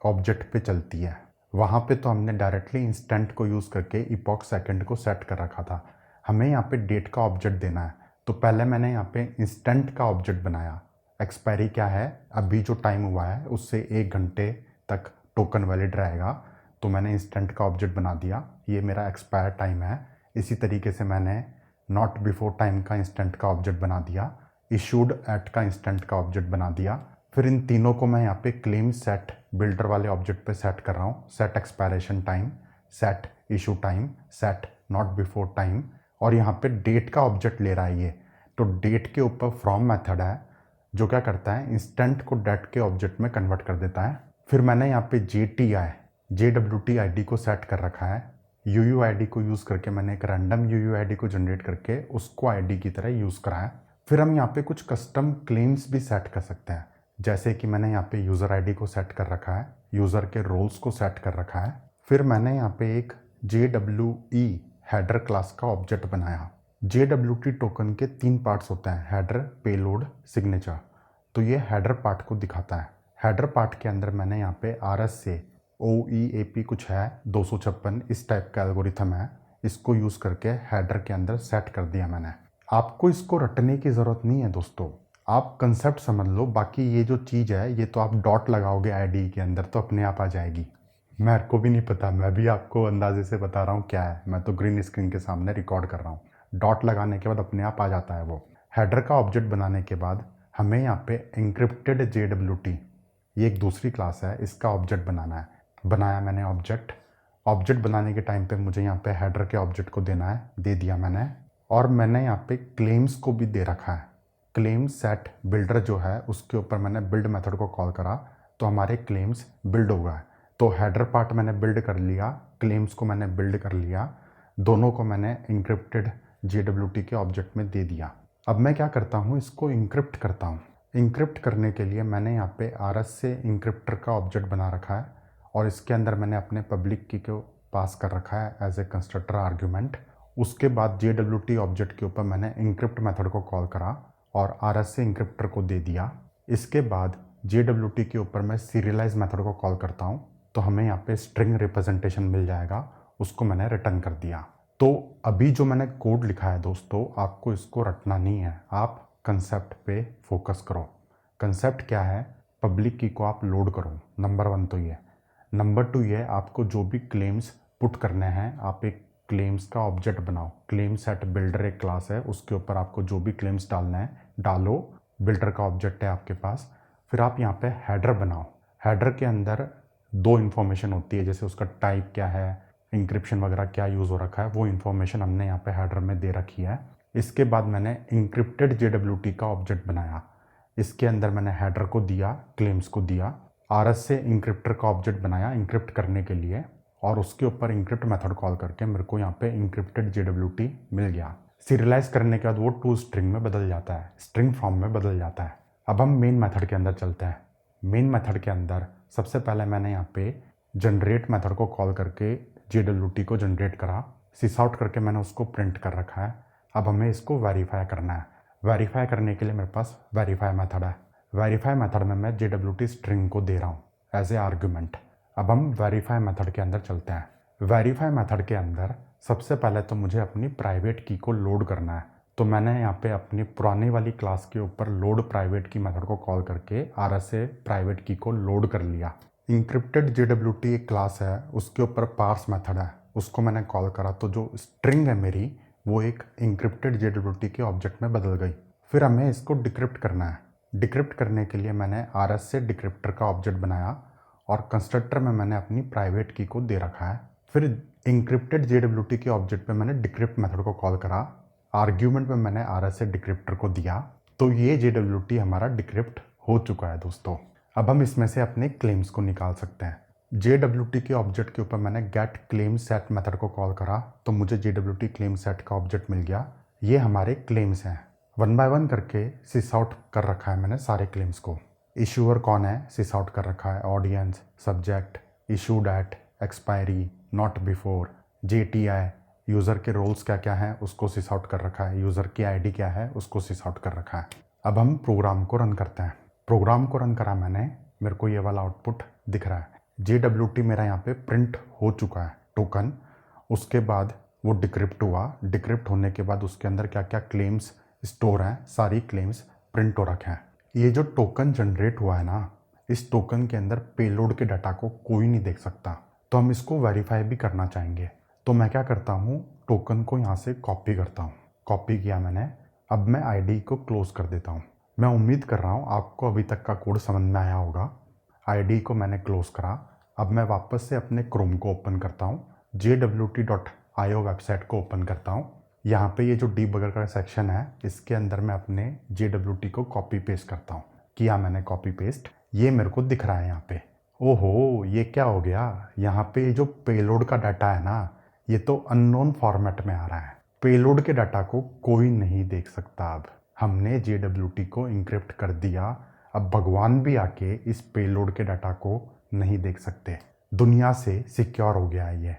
ऑब्जेक्ट पे चलती है। वहाँ पे तो हमने डायरेक्टली इंस्टेंट को यूज़ करके इपॉक सेकंड को सेट कर रखा था। हमें यहाँ पे डेट का ऑब्जेक्ट देना है, तो पहले मैंने यहाँ पे इंस्टेंट का ऑब्जेक्ट बनाया। एक्सपायरी क्या है, अभी जो टाइम हुआ है उससे 1 घंटे तक टोकन वैलिड रहेगा, तो मैंने इंस्टेंट का ऑब्जेक्ट बना दिया। ये मेरा एक्सपायर टाइम है। इसी तरीके से मैंने नॉट बिफोर टाइम का इंस्टेंट का ऑब्जेक्ट बना दिया, इशूड एट का इंस्टेंट का ऑब्जेक्ट बना दिया। फिर इन तीनों को मैं यहाँ पे क्लेम सेट बिल्डर वाले ऑब्जेक्ट पे सेट कर रहा हूँ। Set expiration time, set issue time, set not before time, और यहाँ पे डेट का ऑब्जेक्ट ले रहा है ये। तो डेट के ऊपर फ्रॉम मेथड है जो क्या करता है, इंस्टेंट को डेट के ऑब्जेक्ट में कन्वर्ट कर देता है। फिर मैंने यहाँ पे JWT ID को सेट कर रखा है। UUID को यूज़ करके मैंने एक रैंडम UUID को जनरेट करके उसको आईडी की तरह यूज़ करा है। फिर हम यहाँ पे कुछ कस्टम क्लेम्स भी सेट कर सकते हैं, जैसे कि मैंने यहाँ पे यूज़र आईडी को सेट कर रखा है, यूज़र के रोल्स को सेट कर रखा है। फिर मैंने यहाँ पे एक JWE हेडर क्लास का ऑब्जेक्ट बनाया। JWT टोकन के 3 पार्ट्स होते हैं, हेडर, पेलोड, सिग्नेचर। तो ये हेडर पार्ट को दिखाता है। हेडर पार्ट के अंदर मैंने यहाँ पे RS से OEAP कुछ है 256 इस टाइप का एल्गोरिथम है, इसको यूज़ करके हेडर के अंदर सेट कर दिया मैंने। आपको इसको रटने की ज़रूरत नहीं है दोस्तों, आप कंसेप्ट समझ लो। बाकी ये जो चीज़ है ये तो आप डॉट लगाओगे आईडी के अंदर तो अपने आप आ जाएगी। मेरे को भी नहीं पता, मैं भी आपको अंदाजे से बता रहा हूँ क्या है। मैं तो ग्रीन स्क्रीन के सामने रिकॉर्ड कर रहा हूँ। डॉट लगाने के बाद अपने आप आ जाता है वो। हेडर का ऑब्जेक्ट बनाने के बाद हमें यहाँ पे एंक्रिप्टेड JWT, ये एक दूसरी क्लास है, इसका ऑब्जेक्ट बनाना है। बनाया मैंने ऑब्जेक्ट बनाने के टाइम पे मुझे यहाँ पे हेडर के ऑब्जेक्ट को देना है, दे दिया मैंने। और मैंने यहाँ पे क्लेम्स को भी दे रखा है। क्लेम सेट बिल्डर जो है उसके ऊपर मैंने बिल्ड मेथड को कॉल करा तो हमारे क्लेम्स बिल्ड हो गए। तो हेडर पार्ट मैंने बिल्ड कर लिया, क्लेम्स को मैंने बिल्ड कर लिया, दोनों को मैंने इंक्रिप्टेड JWT के ऑब्जेक्ट में दे दिया। अब मैं क्या करता हूँ, इसको इंक्रिप्ट करता हूँ। इंक्रिप्ट करने के लिए मैंने यहाँ पे RS से इंक्रिप्टर का ऑब्जेक्ट बना रखा है और इसके अंदर मैंने अपने पब्लिक की को पास कर रखा है एज ए कंस्ट्रक्टर आर्ग्यूमेंट। उसके बाद JWT ऑब्जेक्ट के ऊपर मैंने इंक्रिप्ट मेथड को कॉल करा और RS से इंक्रिप्टर को दे दिया। इसके बाद JWT के ऊपर मैं सीरियलाइज मेथड को कॉल करता हूँ, तो हमें यहाँ पे स्ट्रिंग रिप्रेजेंटेशन मिल जाएगा, उसको मैंने रिटर्न कर दिया। तो अभी जो मैंने कोड लिखा है दोस्तों, आपको इसको रटना नहीं है, आप कंसेप्ट पे फोकस करो। कंसेप्ट क्या है, पब्लिक की को आप लोड करो, नंबर 1 तो ये। नंबर 2 ये, आपको जो भी क्लेम्स पुट करने हैं आप एक क्लेम्स का ऑब्जेक्ट बनाओ। क्लेम सेट बिल्डर एक क्लास है, उसके ऊपर आपको जो भी क्लेम्स डालना है डालो, बिल्डर का ऑब्जेक्ट है आपके पास। फिर आप यहाँ पे हेडर बनाओ। हेडर के अंदर 2 इन्फॉर्मेशन होती है, जैसे उसका टाइप क्या है, इंक्रिप्शन वगैरह क्या यूज़ हो रखा है, वो इन्फॉर्मेशन हमने यहाँ पे हेडर में दे रखी है। इसके बाद मैंने इंक्रिप्टेड JWT का ऑब्जेक्ट बनाया। इसके अंदर मैंने हेडर को दिया, क्लेम्स को दिया, RS से इंक्रिप्टर का ऑब्जेक्ट बनाया इंक्रिप्ट करने के लिए, और उसके ऊपर इंक्रिप्ट मेथड कॉल करके मेरे को यहाँ पे इंक्रिप्टेड JWT मिल गया। सीरियलाइज करने के बाद वो टू स्ट्रिंग में बदल जाता है, स्ट्रिंग फॉर्म में बदल जाता है। अब हम मेन मेथड के अंदर चलते हैं। मेन मेथड के अंदर सबसे पहले मैंने यहाँ पे जनरेट मेथड को कॉल करके JWT को जनरेट करा, सिस आउट करके मैंने उसको प्रिंट कर रखा है। अब हमें इसको वेरीफाई करना है। वेरीफाई करने के लिए मेरे पास वेरीफाई मेथड है। वेरीफाई मेथड में मैं JWT स्ट्रिंग को दे रहा हूँ एज ए आर्ग्यूमेंट। अब हम वेरीफाई मेथड के अंदर चलते हैं। वेरीफाई मेथड के अंदर सबसे पहले तो मुझे अपनी प्राइवेट की को लोड करना है, तो मैंने यहाँ पे अपनी पुरानी वाली क्लास के ऊपर लोड प्राइवेट की मेथड को कॉल करके RS से प्राइवेट की को लोड कर लिया। इंक्रिप्टेड JWT एक क्लास है, उसके ऊपर पार्स मेथड है, उसको मैंने कॉल करा तो जो स्ट्रिंग है मेरी वो एक इंक्रिप्टेड JWT के ऑब्जेक्ट में बदल गई। फिर हमें इसको डिक्रिप्ट करना है। डिक्रिप्ट करने के लिए मैंने RS से डिक्रिप्टर का ऑब्जेक्ट बनाया और कंस्ट्रक्टर में मैंने अपनी प्राइवेट की को दे रखा है। फिर इंक्रिप्टेड JWT के ऑब्जेक्ट पे मैंने डिक्रिप्ट मेथड को कॉल करा, आर्ग्यूमेंट में मैंने RS से डिक्रिप्टर को दिया, तो ये JWT हमारा डिक्रिप्ट हो चुका है दोस्तों। अब हम इसमें से अपने क्लेम्स को निकाल सकते हैं। JWT के ऑब्जेक्ट के ऊपर मैंने गेट क्लेम सेट मेथड को कॉल करा तो मुझे JWT क्लेम सेट का ऑब्जेक्ट मिल गया। ये हमारे क्लेम्स हैं, 1 बाय 1 करके सिस आउट कर रखा है मैंने सारे क्लेम्स को। इशूअर कौन है सिस आउट कर रखा है, audience, subject, issued at, expiry, not before, JTI, user के रोल्स क्या क्या हैं उसको सिस आउट कर रखा है, यूज़र की ID क्या है उसको सिस आउट कर रखा है। अब हम प्रोग्राम को रन करते हैं। प्रोग्राम को रन करा मैंने, मेरे को ये वाला आउटपुट दिख रहा है। JWT मेरा यहाँ पे प्रिंट हो चुका है टोकन। उसके बाद वो डिक्रिप्ट हुआ, डिक्रिप्ट होने के बाद उसके अंदर क्या क्या क्लेम्स स्टोर हैं, सारी क्लेम्स प्रिंट हो रखे हैं। ये जो टोकन जनरेट हुआ है ना, इस टोकन के अंदर पेलोड के डाटा को कोई नहीं देख सकता, तो हम इसको वेरीफाई भी करना चाहेंगे। तो मैं क्या करता हूँ, टोकन को यहाँ से कॉपी करता हूँ। कॉपी किया मैंने, अब मैं ID को क्लोज कर देता हूँ। मैं उम्मीद कर रहा हूँ आपको अभी तक का कोड समझ में आया होगा। ID को मैंने क्लोज करा। अब मैं वापस से अपने क्रोम को ओपन करता हूँ, jwt.io वेबसाइट को ओपन करता हूँ। यहाँ पे ये जो डीबगर का सेक्शन है, इसके अंदर मैं अपने JWT को कॉपी पेस्ट करता हूँ। किया मैंने कॉपी पेस्ट, ये मेरे को दिख रहा है यहाँ पे। ओहो, ये क्या हो गया, यहाँ पे ये जो पेलोड का डाटा है ना, ये तो अननोन फॉर्मेट में आ रहा है। पेलोड के डाटा को कोई नहीं देख सकता। अब हमने JWT को इंक्रिप्ट कर दिया, अब भगवान भी आके इस पेलोड के डाटा को नहीं देख सकते। दुनिया से सिक्योर हो गया है ये।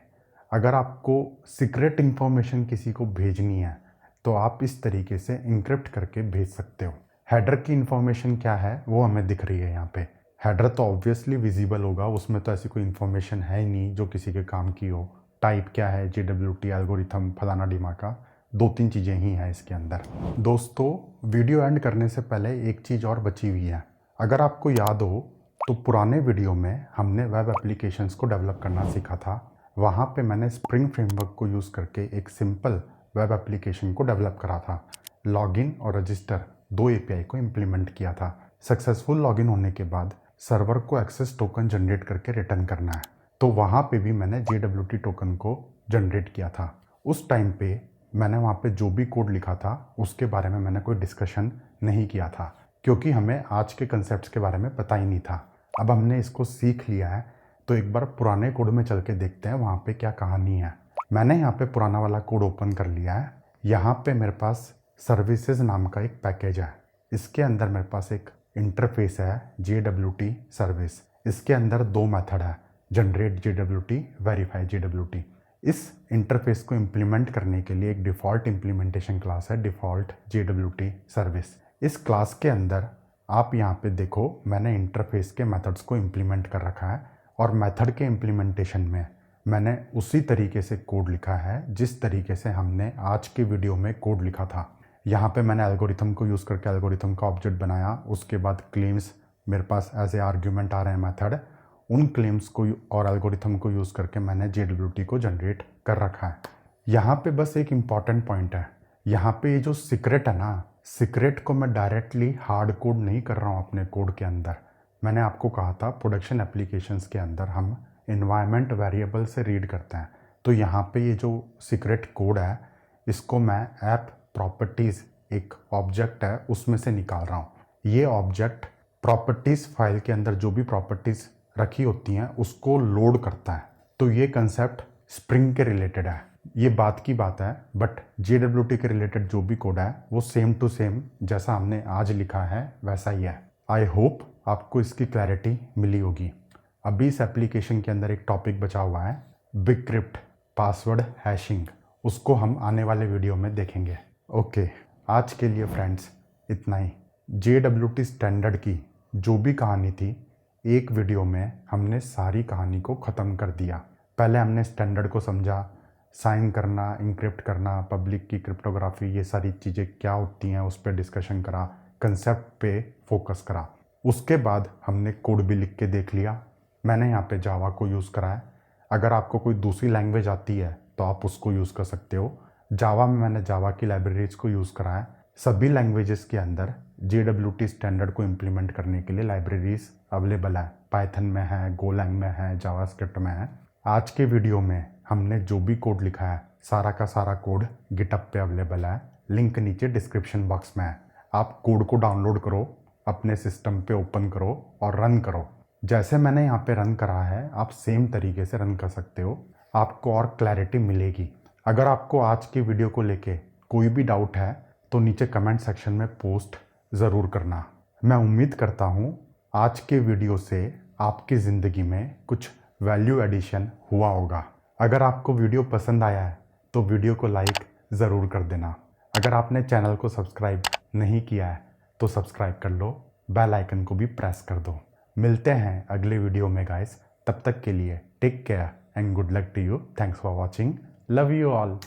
अगर आपको सीक्रेट इंफॉर्मेशन किसी को भेजनी है तो आप इस तरीके से इंक्रिप्ट करके भेज सकते हो। हेडर की इंफॉर्मेशन क्या है वो हमें दिख रही है यहाँ पे। हेडर तो ऑब्वियसली विजिबल होगा, उसमें तो ऐसी कोई इन्फॉर्मेशन है ही नहीं जो किसी के काम की हो। टाइप क्या है, JWT एल्गोरिथम फलाना डिमाका, 2-3 चीज़ें ही हैं इसके अंदर। दोस्तों, वीडियो एंड करने से पहले एक चीज़ और बची हुई है। अगर आपको याद हो तो पुराने वीडियो में हमने वेब एप्लीकेशंस को डेवलप करना सीखा था। वहाँ पे मैंने स्प्रिंग फ्रेमवर्क को यूज़ करके एक सिंपल वेब एप्लीकेशन को डेवलप करा था। लॉगिन और रजिस्टर 2 API को इम्प्लीमेंट किया था। सक्सेसफुल लॉगिन होने के बाद सर्वर को एक्सेस टोकन जनरेट करके रिटर्न करना है, तो वहाँ पे भी मैंने JWT टोकन को जनरेट किया था। उस टाइम पे मैंने वहाँ पे जो भी कोड लिखा था उसके बारे में मैंने कोई डिस्कशन नहीं किया था, क्योंकि हमें आज के कंसेप्ट्स के बारे में पता ही नहीं था। अब हमने इसको सीख लिया है, तो एक बार पुराने कोड में चल के देखते हैं वहाँ पे क्या कहानी है। मैंने यहाँ पे पुराना वाला कोड ओपन कर लिया है। यहाँ पे मेरे पास सर्विसेज नाम का एक पैकेज है। इसके अंदर मेरे पास एक इंटरफेस है JWT सर्विस। इसके अंदर 2 मेथड है, जनरेट JWT, वेरीफाई JWT। इस इंटरफेस को इम्प्लीमेंट करने के लिए एक डिफ़ॉल्ट इम्प्लीमेंटेशन क्लास है, डिफ़ॉल्ट JWT सर्विस। इस क्लास के अंदर आप यहाँ पे देखो, मैंने इंटरफेस के मेथड्स को इम्प्लीमेंट कर रखा है, और मेथड के इम्प्लीमेंटेशन में मैंने उसी तरीके से कोड लिखा है जिस तरीके से हमने आज के वीडियो में कोड लिखा था। यहाँ पे मैंने एल्गोरिथम को यूज़ करके एल्गोरिथम का ऑब्जेक्ट बनाया। उसके बाद क्लेम्स मेरे पास एज ए आर्ग्यूमेंट आ रहे हैं मेथड, उन क्लेम्स को और एल्गोरिथम को यूज़ करके मैंने JWT को जनरेट कर रखा है। यहाँ पे बस एक इम्पॉर्टेंट पॉइंट है, यहाँ पे ये जो सीक्रेट है ना, सीक्रेट को मैं डायरेक्टली हार्ड कोड नहीं कर रहा हूँ अपने कोड के अंदर। मैंने आपको कहा था प्रोडक्शन एप्लीकेशंस के अंदर हम इन्वायरमेंट वेरिएबल से रीड करते हैं, तो यहाँ पे ये जो सीक्रेट कोड है इसको मैं ऐप प्रॉपर्टीज़, एक ऑब्जेक्ट है उसमें से निकाल रहा हूँ। ये ऑब्जेक्ट प्रॉपर्टीज़ फाइल के अंदर जो भी प्रॉपर्टीज़ रखी होती हैं उसको लोड करता है। तो ये कंसेप्ट स्प्रिंग के रिलेटेड है, ये बात की बात है, बट JWT के रिलेटेड जो भी कोड है वो सेम टू सेम जैसा हमने आज लिखा है वैसा ही है। आई होप आपको इसकी क्लैरिटी मिली होगी। अभी इस एप्लीकेशन के अंदर एक टॉपिक बचा हुआ है, बिगक्रिप्ट पासवर्ड हैशिंग, उसको हम आने वाले वीडियो में देखेंगे। ओके, आज के लिए फ्रेंड्स इतना ही। JWT स्टैंडर्ड की जो भी कहानी थी, एक वीडियो में हमने सारी कहानी को ख़त्म कर दिया। पहले हमने स्टैंडर्ड को समझा, साइन करना, इंक्रिप्ट करना, पब्लिक की क्रिप्टोग्राफी, ये सारी चीज़ें क्या होती हैं उस पर डिस्कशन करा, कंसेप्ट पे फोकस करा। उसके बाद हमने कोड भी लिख के देख लिया। मैंने यहाँ पे जावा को यूज़ करा है। अगर आपको कोई दूसरी लैंग्वेज आती है तो आप उसको यूज़ कर सकते हो। जावा में मैंने जावा की लाइब्रेरीज को यूज़ करा है। सभी लैंग्वेजेस के अंदर JWT स्टैंडर्ड को इम्प्लीमेंट करने के लिए लाइब्रेरीज अवेलेबल है। पाइथन में है, गोलैंग में है, जावास्क्रिप्ट में है। आज के वीडियो में हमने जो भी कोड लिखा है सारा का सारा कोड गिटहब पे अवेलेबल है, लिंक नीचे डिस्क्रिप्शन बॉक्स में है। आप कोड को डाउनलोड करो, अपने सिस्टम पे ओपन करो और रन करो। जैसे मैंने यहाँ पे रन करा है आप सेम तरीके से रन कर सकते हो, आपको और क्लैरिटी मिलेगी। अगर आपको आज की वीडियो को लेके कोई भी डाउट है तो नीचे कमेंट सेक्शन में पोस्ट ज़रूर करना। मैं उम्मीद करता हूँ आज के वीडियो से आपकी ज़िंदगी में कुछ वैल्यू एडिशन हुआ होगा। अगर आपको वीडियो पसंद आया है तो वीडियो को लाइक ज़रूर कर देना। अगर आपने चैनल को सब्सक्राइब नहीं किया है तो सब्सक्राइब कर लो, बेल आइकन को भी प्रेस कर दो। मिलते हैं अगले वीडियो में गाइस, तब तक के लिए take care and good luck to you. Thanks for watching, love you all.